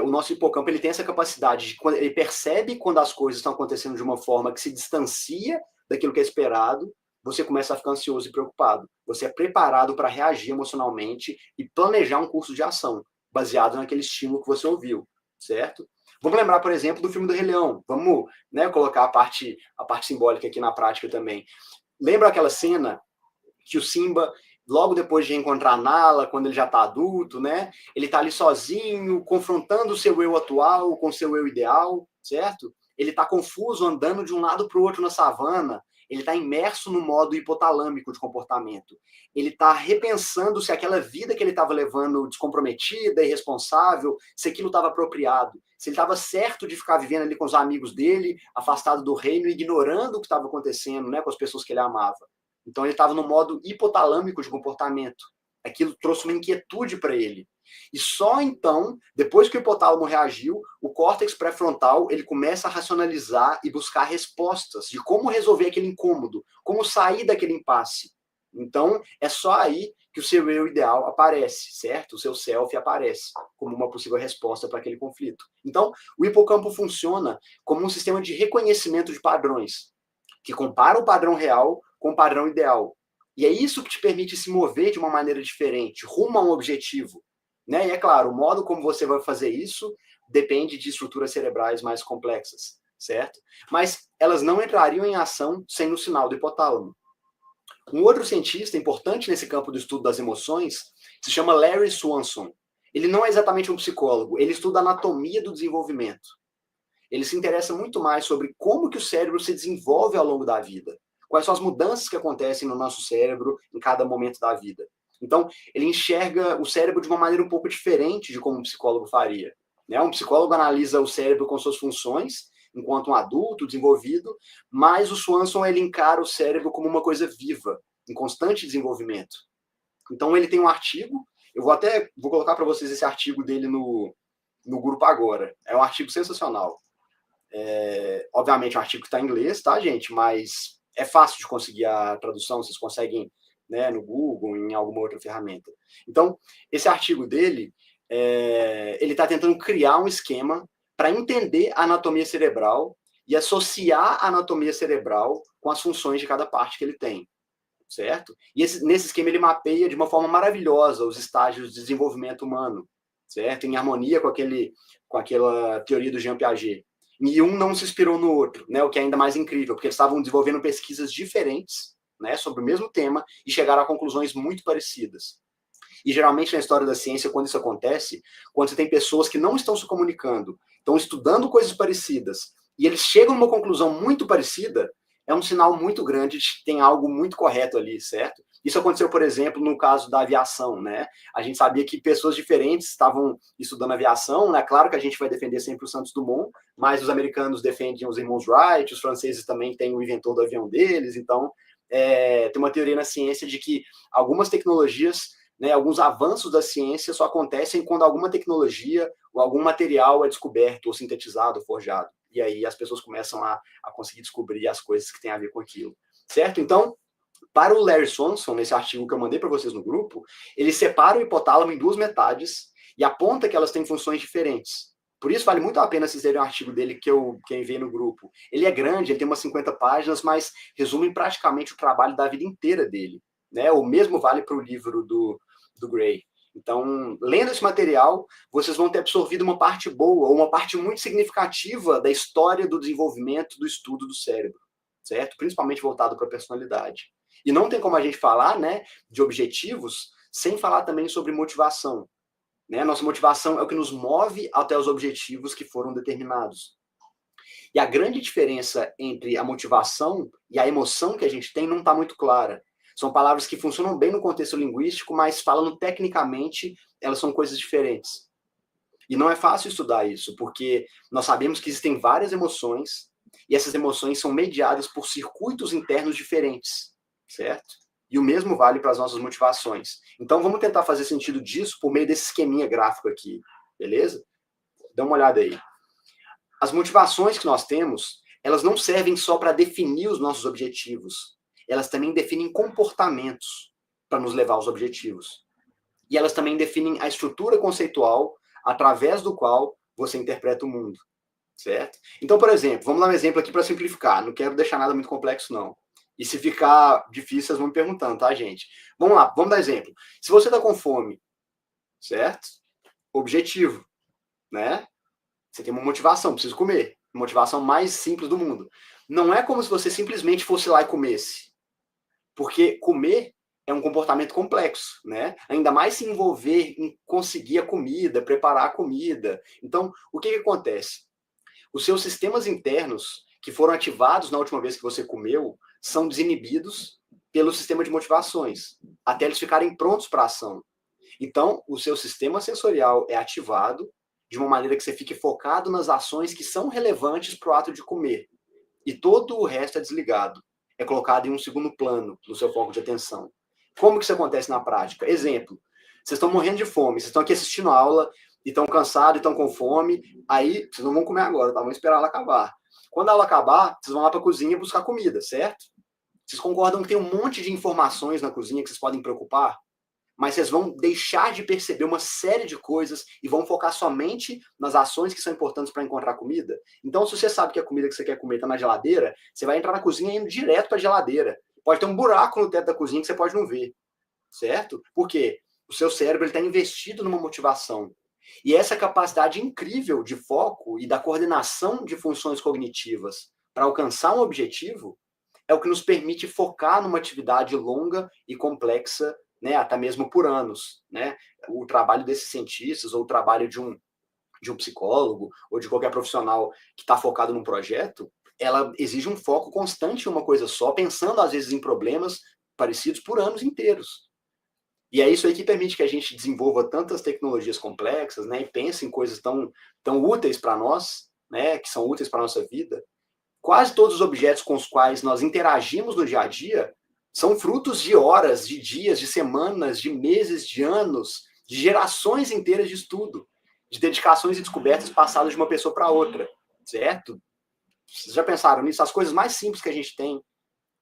o nosso hipocampo ele tem essa capacidade de, ele percebe quando as coisas estão acontecendo de uma forma que se distancia daquilo que é esperado, você começa a ficar ansioso e preocupado. Você é preparado para reagir emocionalmente e planejar um curso de ação, baseado naquele estímulo que você ouviu, certo? Vamos lembrar, por exemplo, do filme do Rei Leão. Vamos, né, colocar a parte simbólica aqui na prática também. Lembra aquela cena que o Simba, logo depois de encontrar Nala, quando ele já está adulto, né? Ele está ali sozinho, confrontando o seu eu atual com o seu eu ideal, certo? Ele está confuso, andando de um lado para o outro na savana. Ele está imerso no modo hipotalâmico de comportamento. Ele está repensando se aquela vida que ele estava levando descomprometida, irresponsável, se aquilo estava apropriado. Se ele estava certo de ficar vivendo ali com os amigos dele, afastado do reino, ignorando o que estava acontecendo, né, com as pessoas que ele amava. Então ele estava no modo hipotalâmico de comportamento. Aquilo trouxe uma inquietude para ele. E só então, depois que o hipotálamo reagiu, o córtex pré-frontal ele começa a racionalizar e buscar respostas de como resolver aquele incômodo, como sair daquele impasse. Então, é só aí que o seu eu ideal aparece, certo? O seu self aparece como uma possível resposta para aquele conflito. Então, o hipocampo funciona como um sistema de reconhecimento de padrões, que compara o padrão real com o padrão ideal. E é isso que te permite se mover de uma maneira diferente, rumo a um objetivo. Né? E é claro, o modo como você vai fazer isso depende de estruturas cerebrais mais complexas, certo? Mas elas não entrariam em ação sem o sinal do hipotálamo. Um outro cientista importante nesse campo do estudo das emoções se chama Larry Swanson. Ele não é exatamente um psicólogo, ele estuda a anatomia do desenvolvimento. Ele se interessa muito mais sobre como que o cérebro se desenvolve ao longo da vida. Quais são as mudanças que acontecem no nosso cérebro em cada momento da vida. Então, ele enxerga o cérebro de uma maneira um pouco diferente de como um psicólogo faria. Né? Um psicólogo analisa o cérebro com suas funções, enquanto um adulto desenvolvido, mas o Swanson ele encara o cérebro como uma coisa viva, em constante desenvolvimento. Então, ele tem um artigo, eu vou colocar para vocês esse artigo dele no grupo agora. É um artigo sensacional. Obviamente, é um artigo que está em inglês, tá, gente? Mas é fácil de conseguir a tradução, vocês conseguem, né, no Google, em alguma outra ferramenta. Então, esse artigo dele, ele está tentando criar um esquema para entender a anatomia cerebral e associar a anatomia cerebral com as funções de cada parte que ele tem, certo? E nesse esquema ele mapeia de uma forma maravilhosa os estágios de desenvolvimento humano, certo? Em harmonia com aquela teoria do Jean Piaget. E um não se inspirou no outro, né? O que é ainda mais incrível, porque eles estavam desenvolvendo pesquisas diferentes, né, sobre o mesmo tema e chegaram a conclusões muito parecidas. E geralmente na história da ciência, quando isso acontece, quando você tem pessoas que não estão se comunicando, estão estudando coisas parecidas, e eles chegam a uma conclusão muito parecida, é um sinal muito grande de que tem algo muito correto ali, certo? Isso aconteceu, por exemplo, no caso da aviação, né? A gente sabia que pessoas diferentes estavam estudando aviação, né? Claro que a gente vai defender sempre o Santos Dumont, mas os americanos defendem os irmãos Wright, os franceses também têm o inventor do avião deles, então tem uma teoria na ciência de que algumas tecnologias, né, alguns avanços da ciência só acontecem quando alguma tecnologia ou algum material é descoberto, ou sintetizado, ou forjado. E aí as pessoas começam a conseguir descobrir as coisas que têm a ver com aquilo. Certo? Então, Para o Larry Swanson, nesse artigo que eu mandei para vocês no grupo, ele separa o hipotálamo em duas metades e aponta que elas têm funções diferentes. Por isso vale muito a pena vocês lerem o artigo dele que eu enviei no grupo. Ele é grande, ele tem umas 50 páginas, mas resume praticamente o trabalho da vida inteira dele. Né? O mesmo vale para o livro do Gray. Então, lendo esse material, vocês vão ter absorvido uma parte boa, ou uma parte muito significativa da história do desenvolvimento do estudo do cérebro, certo? Principalmente voltado para a personalidade. E não tem como a gente falar, né, de objetivos sem falar também sobre motivação. Né? Nossa motivação é o que nos move até os objetivos que foram determinados. E a grande diferença entre a motivação e a emoção que a gente tem não está muito clara. São palavras que funcionam bem no contexto linguístico, mas falando tecnicamente, elas são coisas diferentes. E não é fácil estudar isso, porque nós sabemos que existem várias emoções, e essas emoções são mediadas por circuitos internos diferentes, certo? E o mesmo vale para as nossas motivações. Então vamos tentar fazer sentido disso por meio desse esqueminha gráfico aqui, beleza? Dá uma olhada aí. As motivações que nós temos, elas não servem só para definir os nossos objetivos, elas também definem comportamentos para nos levar aos objetivos. E elas também definem a estrutura conceitual através do qual você interpreta o mundo, certo? Então, por exemplo, vamos dar um exemplo aqui para simplificar, não quero deixar nada muito complexo, não. E se ficar difícil, vocês vão me perguntando, tá, gente? Vamos lá, vamos dar exemplo. Se você está com fome, certo? Objetivo, né? Você tem uma motivação, preciso comer. Motivação mais simples do mundo. Não é como se você simplesmente fosse lá e comesse. Porque comer é um comportamento complexo, né? Ainda mais se envolver em conseguir a comida, preparar a comida. Então, o que acontece? Os seus sistemas internos, que foram ativados na última vez que você comeu, são desinibidos pelo sistema de motivações, até eles ficarem prontos para a ação. Então, o seu sistema sensorial é ativado de uma maneira que você fique focado nas ações que são relevantes para o ato de comer. E todo o resto é desligado. É colocado em um segundo plano no seu foco de atenção. Como que isso acontece na prática? Exemplo, vocês estão morrendo de fome, vocês estão aqui assistindo a aula e estão cansados, estão com fome, aí vocês não vão comer agora, tá? Vão esperar ela acabar. Quando a aula acabar, vocês vão lá para a cozinha buscar comida, certo? Vocês concordam que tem um monte de informações na cozinha que vocês podem preocupar? Mas vocês vão deixar de perceber uma série de coisas e vão focar somente nas ações que são importantes para encontrar comida. Então, se você sabe que a comida que você quer comer está na geladeira, você vai entrar na cozinha indo direto para a geladeira. Pode ter um buraco no teto da cozinha que você pode não ver, certo? Por quê? O seu cérebro está investido numa motivação. E essa capacidade incrível de foco e da coordenação de funções cognitivas para alcançar um objetivo é o que nos permite focar numa atividade longa e complexa, né, até mesmo por anos, né? O trabalho desses cientistas ou o trabalho de um psicólogo ou de qualquer profissional que está focado num projeto, ela exige um foco constante em uma coisa só, pensando às vezes em problemas parecidos por anos inteiros. E é isso aí que permite que a gente desenvolva tantas tecnologias complexas, né, e pense em coisas tão úteis para nós, né, que são úteis para a nossa vida. Quase todos os objetos com os quais nós interagimos no dia a dia são frutos de horas, de dias, de semanas, de meses, de anos, de gerações inteiras de estudo, de dedicações e descobertas passadas de uma pessoa para outra, certo? Vocês já pensaram nisso? As coisas mais simples que a gente tem,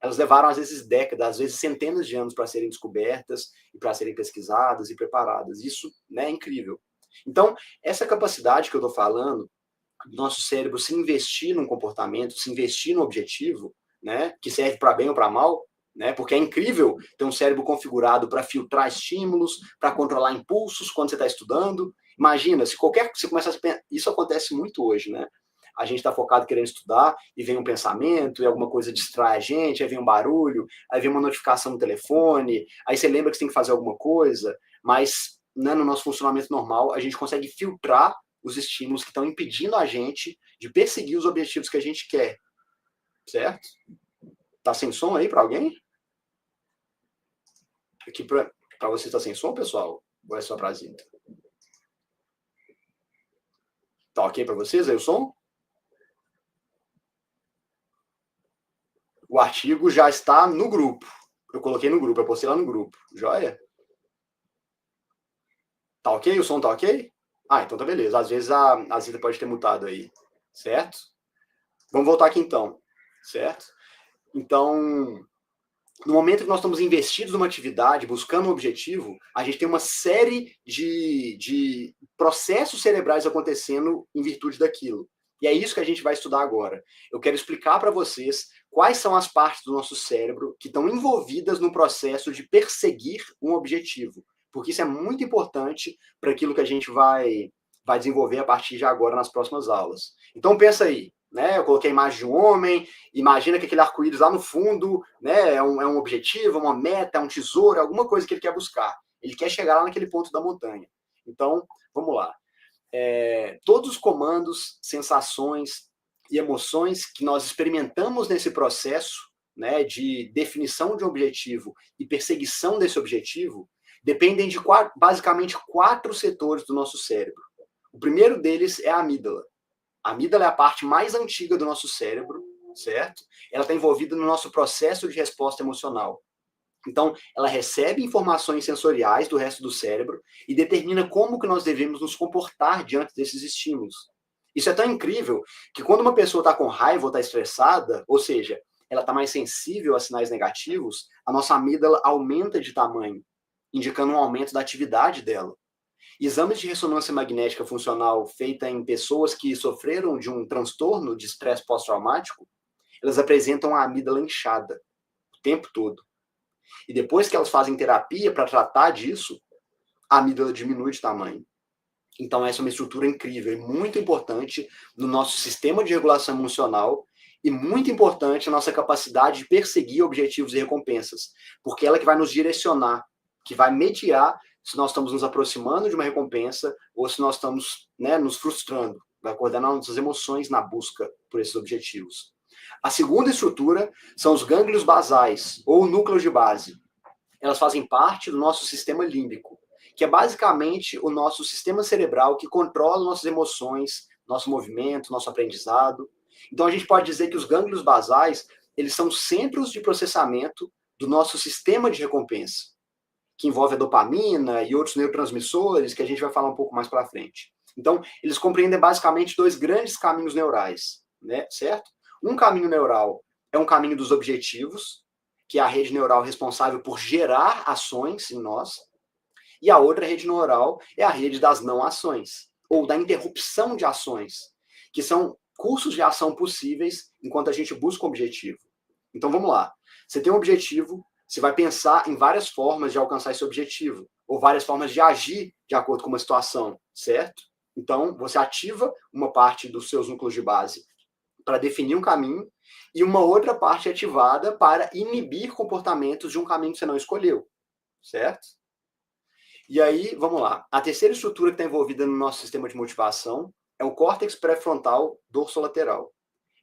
elas levaram às vezes décadas, às vezes centenas de anos para serem descobertas e para serem pesquisadas e preparadas. Isso, né, é incrível. Então, essa capacidade que eu estou falando, do nosso cérebro se investir num comportamento, se investir no objetivo, né, que serve para bem ou para mal, né, porque é incrível ter um cérebro configurado para filtrar estímulos, para controlar impulsos quando você está estudando. Imagina, se começar a pensar, isso acontece muito hoje, né? A gente está focado querendo estudar e vem um pensamento e alguma coisa distrai a gente, aí vem um barulho, aí vem uma notificação no telefone, aí você lembra que você tem que fazer alguma coisa, mas, né, no nosso funcionamento normal a gente consegue filtrar os estímulos que estão impedindo a gente de perseguir os objetivos que a gente quer, certo? Tá sem som aí para alguém? Aqui para você tá sem som, pessoal? Ou é só pra Zita? Tá ok para vocês aí o som? O artigo já está no grupo. Eu coloquei no grupo, eu postei lá no grupo. Joia? Tá ok? O som tá ok? Ah, então tá beleza. Às vezes a Zita pode ter mutado aí, certo? Vamos voltar aqui então, certo? Então, no momento que nós estamos investidos numa atividade, buscando um objetivo, a gente tem uma série de processos cerebrais acontecendo em virtude daquilo. E é isso que a gente vai estudar agora. Eu quero explicar para vocês quais são as partes do nosso cérebro que estão envolvidas no processo de perseguir um objetivo. Porque isso é muito importante para aquilo que a gente vai desenvolver a partir de agora nas próximas aulas. Então pensa aí, né? Eu coloquei a imagem de um homem, imagina que aquele arco-íris lá no fundo, né, é um objetivo, uma meta, é um tesouro, é alguma coisa que ele quer buscar. Ele quer chegar lá naquele ponto da montanha. Então, vamos lá. Todos os comandos, sensações e emoções que nós experimentamos nesse processo, né, de definição de um objetivo e perseguição desse objetivo dependem de basicamente 4 setores do nosso cérebro. O primeiro deles é a amígdala. A amígdala é a parte mais antiga do nosso cérebro, certo? Ela está envolvida no nosso processo de resposta emocional. Então, ela recebe informações sensoriais do resto do cérebro e determina como que nós devemos nos comportar diante desses estímulos. Isso é tão incrível que quando uma pessoa está com raiva ou está estressada, ou seja, ela está mais sensível a sinais negativos, a nossa amígdala aumenta de tamanho, indicando um aumento da atividade dela. Exames de ressonância magnética funcional feita em pessoas que sofreram de um transtorno de estresse pós-traumático, elas apresentam a amígdala inchada o tempo todo. E depois que elas fazem terapia para tratar disso, a amígdala diminui de tamanho. Então essa é uma estrutura incrível e muito importante no nosso sistema de regulação emocional e muito importante na nossa capacidade de perseguir objetivos e recompensas, porque ela que vai nos direcionar, que vai mediar se nós estamos nos aproximando de uma recompensa ou se nós estamos, né, nos frustrando, vai coordenar nossas emoções na busca por esses objetivos. A segunda estrutura são os gânglios basais, ou núcleos de base. Elas fazem parte do nosso sistema límbico, que é basicamente o nosso sistema cerebral que controla nossas emoções, nosso movimento, nosso aprendizado. Então a gente pode dizer que os gânglios basais, eles são centros de processamento do nosso sistema de recompensa, que envolve a dopamina e outros neurotransmissores, que a gente vai falar um pouco mais para frente. Então, eles compreendem basicamente 2 grandes caminhos neurais, né, certo? Um caminho neural é um caminho dos objetivos, que é a rede neural responsável por gerar ações em nós, e a outra rede neural é a rede das não ações, ou da interrupção de ações, que são cursos de ação possíveis enquanto a gente busca um objetivo. Então vamos lá. Você tem um objetivo, você vai pensar em várias formas de alcançar esse objetivo, ou várias formas de agir de acordo com uma situação, certo? Então, você ativa uma parte dos seus núcleos de base para definir um caminho e uma outra parte ativada para inibir comportamentos de um caminho que você não escolheu, certo? E aí, vamos lá. A terceira estrutura que está envolvida no nosso sistema de motivação é o córtex pré-frontal dorsolateral.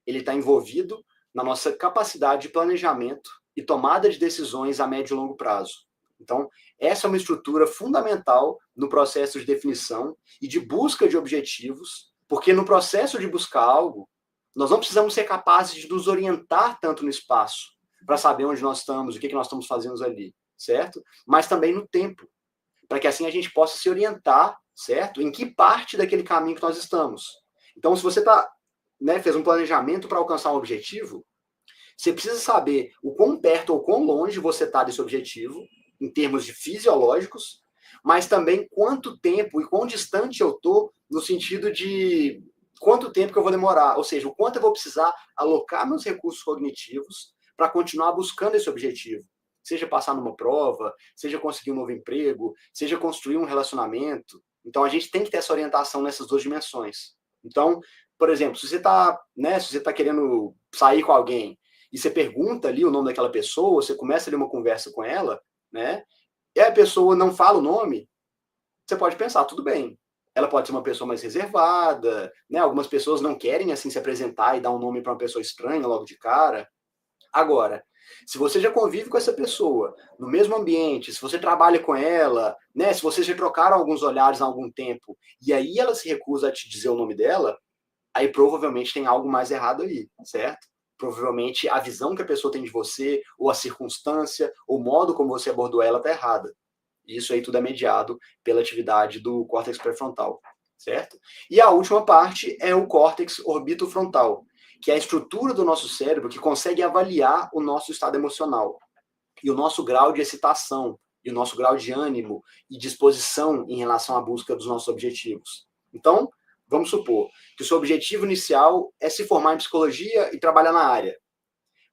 Ele está envolvido na nossa capacidade de planejamento e tomada de decisões a médio e longo prazo. Então, essa é uma estrutura fundamental no processo de definição e de busca de objetivos, porque no processo de buscar algo, nós não precisamos ser capazes de nos orientar tanto no espaço, para saber onde nós estamos, o que nós estamos fazendo ali, certo? Mas também no tempo, para que assim a gente possa se orientar, certo? Em que parte daquele caminho que nós estamos. Então, se você fez um planejamento para alcançar um objetivo, você precisa saber o quão perto ou quão longe você está desse objetivo, em termos de fisiológicos, mas também quanto tempo e quão distante eu estou, no sentido de quanto tempo que eu vou demorar, ou seja, o quanto eu vou precisar alocar meus recursos cognitivos para continuar buscando esse objetivo. Seja passar numa prova, seja conseguir um novo emprego, seja construir um relacionamento. Então, a gente tem que ter essa orientação nessas 2 dimensões. Então, por exemplo, se você está querendo sair com alguém e você pergunta ali o nome daquela pessoa, você começa ali uma conversa com ela, né? E a pessoa não fala o nome, você pode pensar, tudo bem. Ela pode ser uma pessoa mais reservada, né? Algumas pessoas não querem assim se apresentar e dar um nome para uma pessoa estranha logo de cara. Agora, se você já convive com essa pessoa no mesmo ambiente, se você trabalha com ela, né? Se vocês já trocaram alguns olhares há algum tempo, e aí ela se recusa a te dizer o nome dela, aí provavelmente tem algo mais errado aí, certo? Provavelmente a visão que a pessoa tem de você, ou a circunstância, ou o modo como você abordou ela está errada. Isso aí tudo é mediado pela atividade do córtex pré-frontal, certo? E a última parte é o córtex orbitofrontal, que é a estrutura do nosso cérebro que consegue avaliar o nosso estado emocional. e o nosso grau de excitação, e o nosso grau de ânimo e disposição em relação à busca dos nossos objetivos. Então, vamos supor que o seu objetivo inicial é se formar em psicologia e trabalhar na área.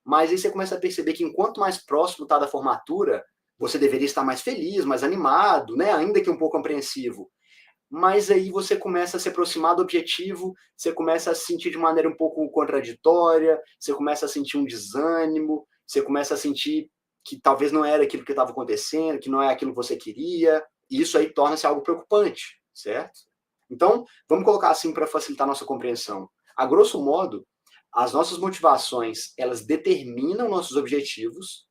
Mas aí você começa a perceber que enquanto mais próximo está da formatura, você deveria estar mais feliz, mais animado, né? Ainda que um pouco apreensivo. Mas aí você começa a se aproximar do objetivo, você começa a se sentir de maneira um pouco contraditória, você começa a sentir um desânimo, você começa a sentir que talvez não era aquilo que estava acontecendo, que não é aquilo que você queria, e isso aí torna-se algo preocupante, certo? Então, vamos colocar assim para facilitar a nossa compreensão. A grosso modo, as nossas motivações, elas determinam nossos objetivos,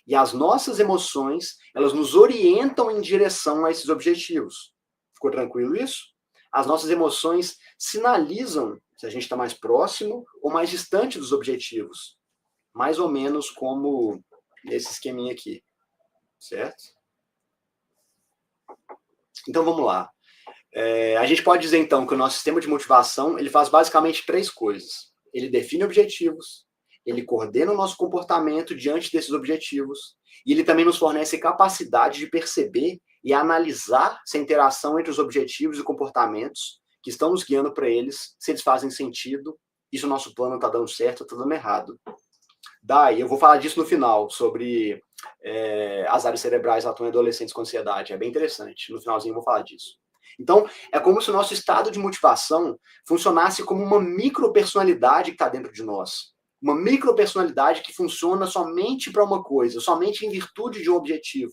e as nossas emoções, elas nos orientam em direção a esses objetivos. Ficou tranquilo isso? As nossas emoções sinalizam se a gente está mais próximo ou mais distante dos objetivos. Mais ou menos como nesse esqueminha aqui, certo? Então vamos lá. A gente pode dizer então que o nosso sistema de motivação ele faz basicamente 3 coisas. Ele define objetivos, ele coordena o nosso comportamento diante desses objetivos e ele também nos fornece capacidade de perceber e analisar se a interação entre os objetivos e comportamentos que estão nos guiando para eles, se eles fazem sentido, e se o nosso plano está dando certo ou está dando errado. Daí, eu vou falar disso no final, sobre as áreas cerebrais atuam em adolescentes com ansiedade. É bem interessante. No finalzinho eu vou falar disso. Então, é como se o nosso estado de motivação funcionasse como uma micropersonalidade que está dentro de nós. Uma micropersonalidade que funciona somente para uma coisa, somente em virtude de um objetivo,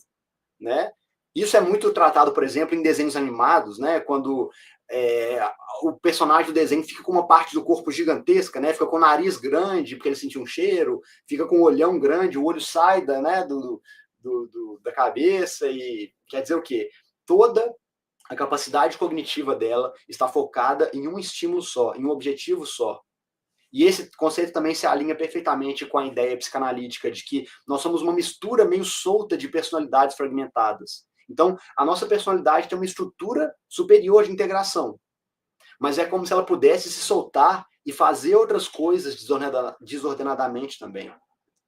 né? Isso é muito tratado, por exemplo, em desenhos animados, né? Quando o personagem do desenho fica com uma parte do corpo gigantesca, né? Fica com o nariz grande, porque ele sentiu um cheiro, fica com o olhão grande, o olho sai da cabeça, e quer dizer o quê? Toda a capacidade cognitiva dela está focada em um estímulo só, em um objetivo só. E esse conceito também se alinha perfeitamente com a ideia psicanalítica de que nós somos uma mistura meio solta de personalidades fragmentadas. Então, a nossa personalidade tem uma estrutura superior de integração, mas é como se ela pudesse se soltar e fazer outras coisas desordenadamente também.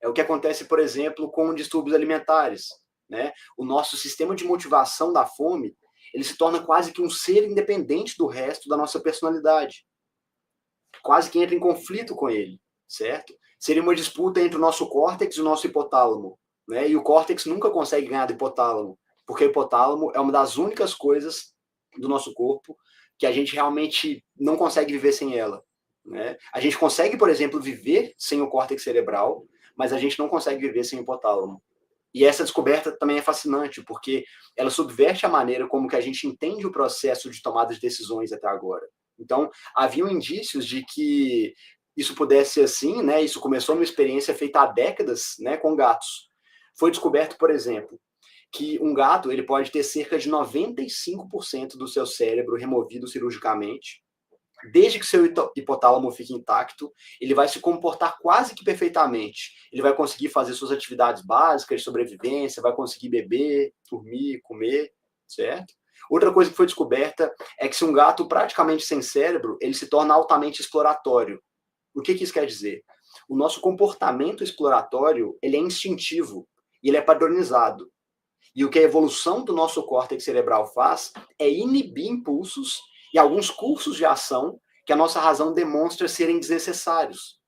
É o que acontece, por exemplo, com distúrbios alimentares, né? O nosso sistema de motivação da fome, ele se torna quase que um ser independente do resto da nossa personalidade. Quase que entra em conflito com ele, certo? Seria uma disputa entre o nosso córtex e o nosso hipotálamo, né? E o córtex nunca consegue ganhar do hipotálamo, porque o hipotálamo é uma das únicas coisas do nosso corpo que a gente realmente não consegue viver sem ela, né? A gente consegue, por exemplo, viver sem o córtex cerebral, mas a gente não consegue viver sem o hipotálamo. E essa descoberta também é fascinante, porque ela subverte a maneira como que a gente entende o processo de tomada de decisões até agora. Então, haviam indícios de que isso pudesse ser assim, né? Isso começou numa experiência feita há décadas, né, com gatos. Foi descoberto, por exemplo, que um gato ele pode ter cerca de 95% do seu cérebro removido cirurgicamente. Desde que seu hipotálamo fique intacto, ele vai se comportar quase que perfeitamente. Ele vai conseguir fazer suas atividades básicas de sobrevivência, vai conseguir beber, dormir, comer, certo? Outra coisa que foi descoberta é que se um gato praticamente sem cérebro, ele se torna altamente exploratório. O que isso quer dizer? O nosso comportamento exploratório, ele é instintivo e ele é padronizado. E o que a evolução do nosso córtex cerebral faz é inibir impulsos e alguns cursos de ação que a nossa razão demonstra serem desnecessários.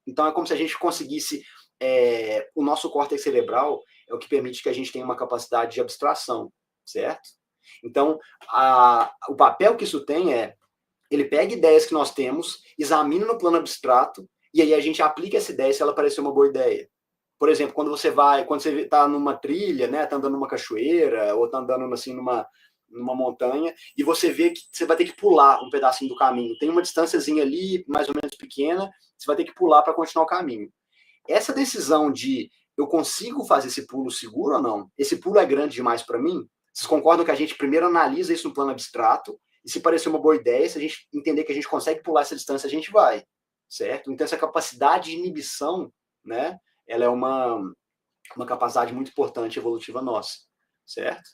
Então é como se a gente conseguisse... o nosso córtex cerebral é o que permite que a gente tenha uma capacidade de abstração, certo? Então, o papel que isso tem ele pega ideias que nós temos, examina no plano abstrato, e aí a gente aplica essa ideia se ela parecer uma boa ideia. Por exemplo, quando você está numa trilha, né, está andando numa cachoeira, ou está andando assim numa montanha, e você vê que você vai ter que pular um pedacinho do caminho. Tem uma distânciazinha ali, mais ou menos pequena, você vai ter que pular para continuar o caminho. Essa decisão de eu consigo fazer esse pulo seguro ou não? Esse pulo é grande demais para mim? Vocês concordam que a gente primeiro analisa isso no plano abstrato, e se parecer uma boa ideia, se a gente entender que a gente consegue pular essa distância, a gente vai, certo? Então essa capacidade de inibição, né, ela é uma capacidade muito importante evolutiva nossa, certo?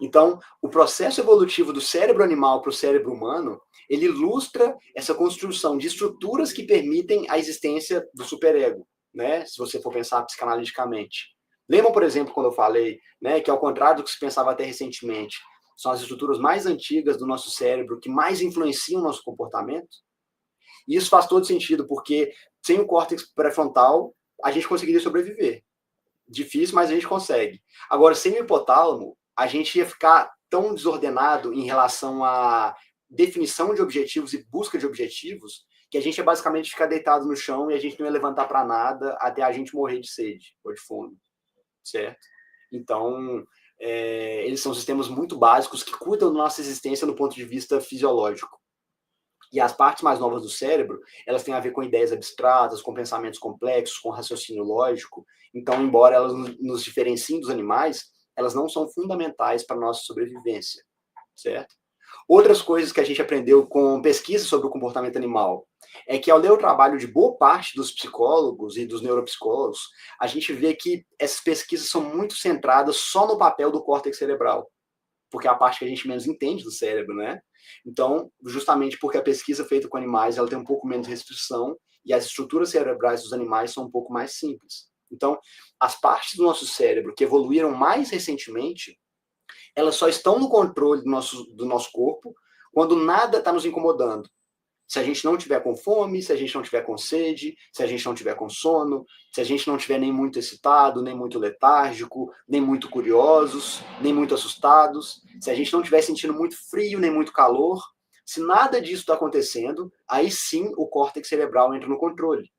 Então, o processo evolutivo do cérebro animal para o cérebro humano, ele ilustra essa construção de estruturas que permitem a existência do superego, né? Se você for pensar psicanaliticamente. Lembram, por exemplo, quando eu falei, né, que ao contrário do que se pensava até recentemente, são as estruturas mais antigas do nosso cérebro que mais influenciam o nosso comportamento? E isso faz todo sentido, porque sem o córtex pré-frontal, a gente conseguiria sobreviver. Difícil, mas a gente consegue. Agora, sem o hipotálamo, a gente ia ficar tão desordenado em relação à definição de objetivos e busca de objetivos, que a gente ia basicamente ficar deitado no chão e a gente não ia levantar para nada até a gente morrer de sede ou de fome, certo? Então, eles são sistemas muito básicos que cuidam da nossa existência no ponto de vista fisiológico. E as partes mais novas do cérebro, elas têm a ver com ideias abstratas, com pensamentos complexos, com raciocínio lógico. Então, embora elas nos diferenciem dos animais, elas não são fundamentais para a nossa sobrevivência, certo? Outras coisas que a gente aprendeu com pesquisa sobre o comportamento animal é que, ao ler o trabalho de boa parte dos psicólogos e dos neuropsicólogos, a gente vê que essas pesquisas são muito centradas só no papel do córtex cerebral, porque é a parte que a gente menos entende do cérebro, né? Então, justamente porque a pesquisa feita com animais, ela tem um pouco menos restrição e as estruturas cerebrais dos animais são um pouco mais simples. Então, as partes do nosso cérebro que evoluíram mais recentemente, elas só estão no controle do nosso corpo quando nada está nos incomodando. Se a gente não tiver com fome, se a gente não tiver com sede, se a gente não tiver com sono, se a gente não tiver nem muito excitado, nem muito letárgico, nem muito curiosos, nem muito assustados, se a gente não estiver sentindo muito frio, nem muito calor, se nada disso está acontecendo, aí sim o córtex cerebral entra no controle.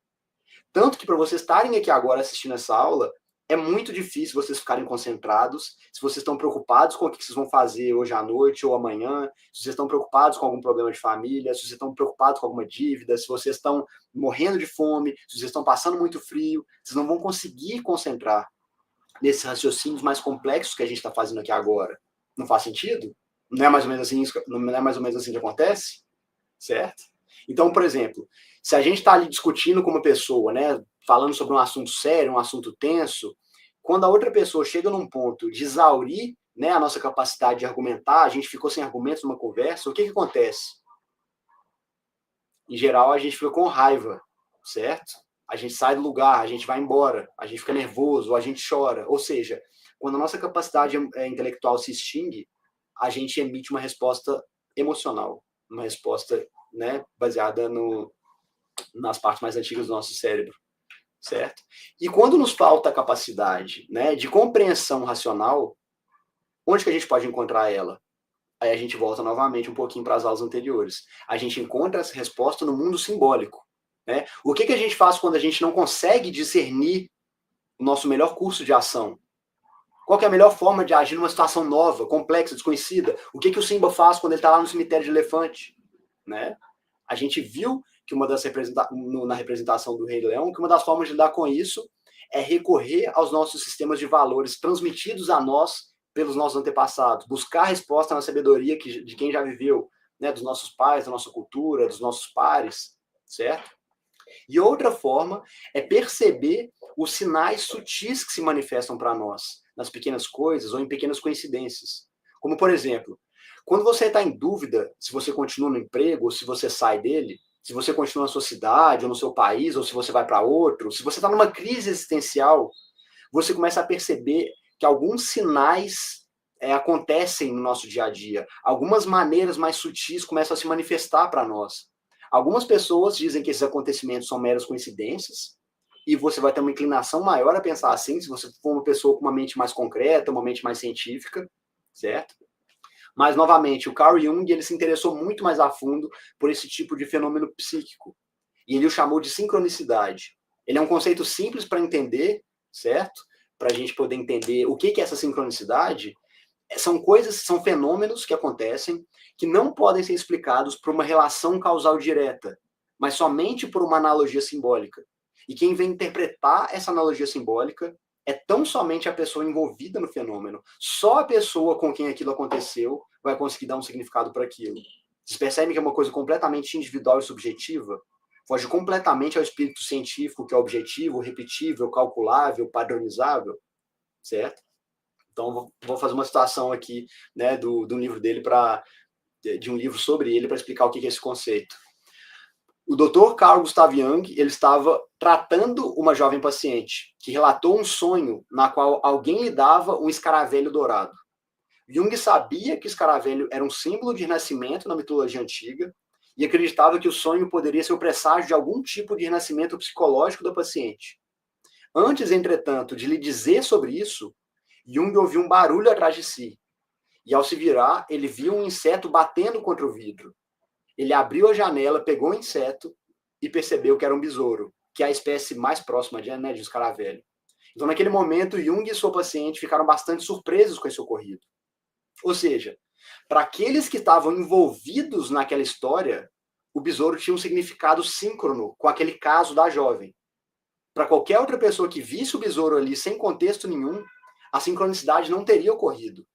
Tanto que para vocês estarem aqui agora assistindo essa aula, é muito difícil vocês ficarem concentrados, se vocês estão preocupados com o que vocês vão fazer hoje à noite ou amanhã, se vocês estão preocupados com algum problema de família, se vocês estão preocupados com alguma dívida, se vocês estão morrendo de fome, se vocês estão passando muito frio, vocês não vão conseguir concentrar nesses raciocínios mais complexos que a gente está fazendo aqui agora. Não faz sentido? Não é mais ou menos assim, não é mais ou menos assim que acontece? Certo? Então, por exemplo, se a gente está ali discutindo com uma pessoa, né, falando sobre um assunto sério, um assunto tenso, quando a outra pessoa chega num ponto de exaurir, né, a nossa capacidade de argumentar, a gente ficou sem argumentos numa conversa, o que acontece? Em geral, a gente fica com raiva, certo? A gente sai do lugar, a gente vai embora, a gente fica nervoso, a gente chora. Ou seja, quando a nossa capacidade intelectual se extingue, a gente emite uma resposta emocional, uma resposta, né, baseada nas partes mais antigas do nosso cérebro, certo? E quando nos falta a capacidade, né, de compreensão racional, onde que a gente pode encontrar ela? Aí a gente volta novamente um pouquinho para as aulas anteriores. A gente encontra essa resposta no mundo simbólico, né? O que a gente faz quando a gente não consegue discernir o nosso melhor curso de ação? Qual que é a melhor forma de agir numa situação nova, complexa, desconhecida? O que o Simba faz quando ele está lá no cemitério de elefante? Né? A gente viu que na representação do Rei Leão, que uma das formas de lidar com isso é recorrer aos nossos sistemas de valores transmitidos a nós pelos nossos antepassados, buscar resposta na sabedoria de quem já viveu, né, dos nossos pais, da nossa cultura, dos nossos pares, certo? E outra forma é perceber os sinais sutis que se manifestam para nós, nas pequenas coisas ou em pequenas coincidências. Como, por exemplo, quando você está em dúvida se você continua no emprego ou se você sai dele, se você continua na sua cidade ou no seu país ou se você vai para outro, se você está numa crise existencial, você começa a perceber que alguns sinais acontecem no nosso dia a dia. Algumas maneiras mais sutis começam a se manifestar para nós. Algumas pessoas dizem que esses acontecimentos são meras coincidências, e você vai ter uma inclinação maior a pensar assim, se você for uma pessoa com uma mente mais concreta, uma mente mais científica, certo? Mas, novamente, o Carl Jung ele se interessou muito mais a fundo por esse tipo de fenômeno psíquico. E ele o chamou de sincronicidade. Ele é um conceito simples para entender, certo? Para a gente poder entender o que é essa sincronicidade. São coisas, são fenômenos que acontecem que não podem ser explicados por uma relação causal direta, mas somente por uma analogia simbólica. E quem vem interpretar essa analogia simbólica é tão somente a pessoa envolvida no fenômeno. Só a pessoa com quem aquilo aconteceu vai conseguir dar um significado para aquilo. Vocês percebem que é uma coisa completamente individual e subjetiva? Foge completamente ao espírito científico, que é objetivo, repetível, calculável, padronizável, certo? Então, vou fazer uma citação aqui, né, do livro dele, de um livro sobre ele, para explicar o que é esse conceito. O Dr. Carl Gustav Jung, ele estava tratando uma jovem paciente que relatou um sonho na qual alguém lhe dava um escaravelho dourado. Jung sabia que o escaravelho era um símbolo de renascimento na mitologia antiga e acreditava que o sonho poderia ser o presságio de algum tipo de renascimento psicológico da paciente. Antes, entretanto, de lhe dizer sobre isso, Jung ouviu um barulho atrás de si. E ao se virar, ele viu um inseto batendo contra o vidro. Ele abriu a janela, pegou o inseto e percebeu que era um besouro, que é a espécie mais próxima de escaravelho. Então, naquele momento, Jung e sua paciente ficaram bastante surpresos com esse ocorrido. Ou seja, para aqueles que estavam envolvidos naquela história, o besouro tinha um significado síncrono com aquele caso da jovem. Para qualquer outra pessoa que visse o besouro ali sem contexto nenhum, a sincronicidade não teria ocorrido.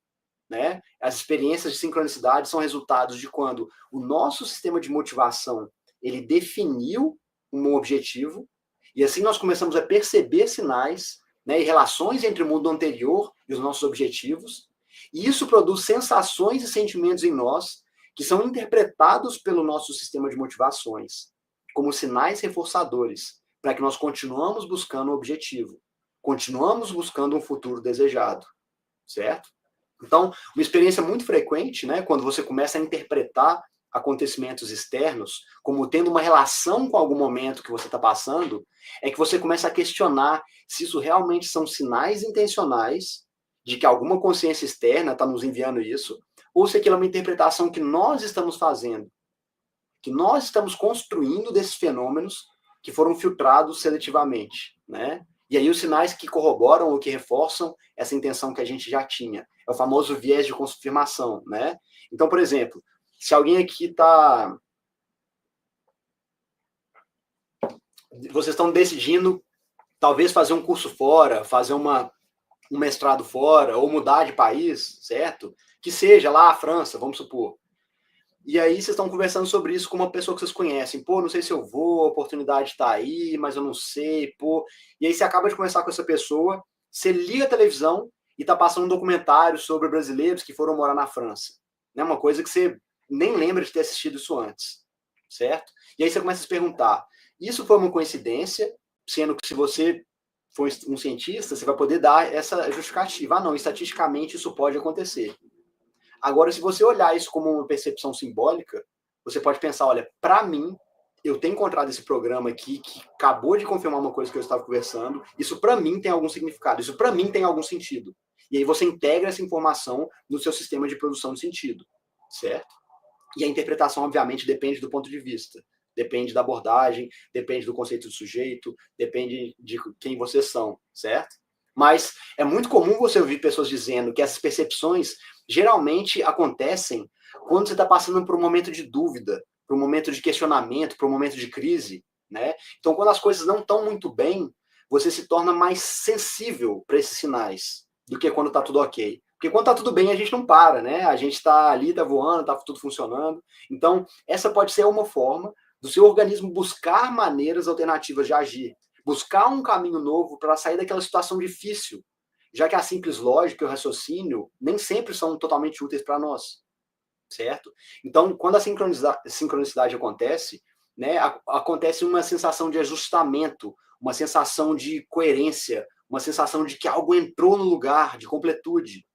Né? As experiências de sincronicidade são resultados de quando o nosso sistema de motivação ele definiu um objetivo e assim nós começamos a perceber sinais, né, e relações entre o mundo anterior e os nossos objetivos, e isso produz sensações e sentimentos em nós que são interpretados pelo nosso sistema de motivações como sinais reforçadores para que nós continuamos buscando o objetivo, continuamos buscando um futuro desejado, certo? Então, uma experiência muito frequente, né, quando você começa a interpretar acontecimentos externos como tendo uma relação com algum momento que você está passando, é que você começa a questionar se isso realmente são sinais intencionais de que alguma consciência externa está nos enviando isso, ou se aquilo é uma interpretação que nós estamos fazendo, que nós estamos construindo desses fenômenos que foram filtrados seletivamente, né? E aí os sinais que corroboram ou que reforçam essa intenção que a gente já tinha. É o famoso viés de confirmação, né? Então, por exemplo, se alguém aqui está... Vocês estão decidindo talvez fazer um curso fora, fazer um mestrado fora, ou mudar de país, certo? Que seja lá a França, vamos supor. E aí vocês estão conversando sobre isso com uma pessoa que vocês conhecem. Pô, não sei se eu vou, a oportunidade está aí, mas eu não sei, pô. E aí você acaba de conversar com essa pessoa, você liga a televisão e está passando um documentário sobre brasileiros que foram morar na França. Né? Uma coisa que você nem lembra de ter assistido isso antes, certo? E aí você começa a se perguntar, isso foi uma coincidência, sendo que se você for um cientista, você vai poder dar essa justificativa. Ah, não, estatisticamente isso pode acontecer. Agora, se você olhar isso como uma percepção simbólica, você pode pensar, olha, para mim, eu tenho encontrado esse programa aqui que acabou de confirmar uma coisa que eu estava conversando, isso para mim tem algum significado, isso para mim tem algum sentido. E aí você integra essa informação no seu sistema de produção de sentido, certo? E a interpretação, obviamente, depende do ponto de vista, depende da abordagem, depende do conceito do sujeito, depende de quem vocês são, certo? Mas é muito comum você ouvir pessoas dizendo que essas percepções geralmente acontecem quando você está passando por um momento de dúvida, por um momento de questionamento, por um momento de crise, né? Então, quando as coisas não estão muito bem, você se torna mais sensível para esses sinais do que quando está tudo ok. Porque quando está tudo bem, a gente não para, né? A gente está ali, está voando, está tudo funcionando. Então, essa pode ser uma forma do seu organismo buscar maneiras alternativas de agir, buscar um caminho novo para sair daquela situação difícil, já que a simples lógica e o raciocínio nem sempre são totalmente úteis para nós, certo? Então, quando a sincronicidade acontece, né, acontece uma sensação de ajustamento, uma sensação de coerência, uma sensação de que algo entrou no lugar, de completude.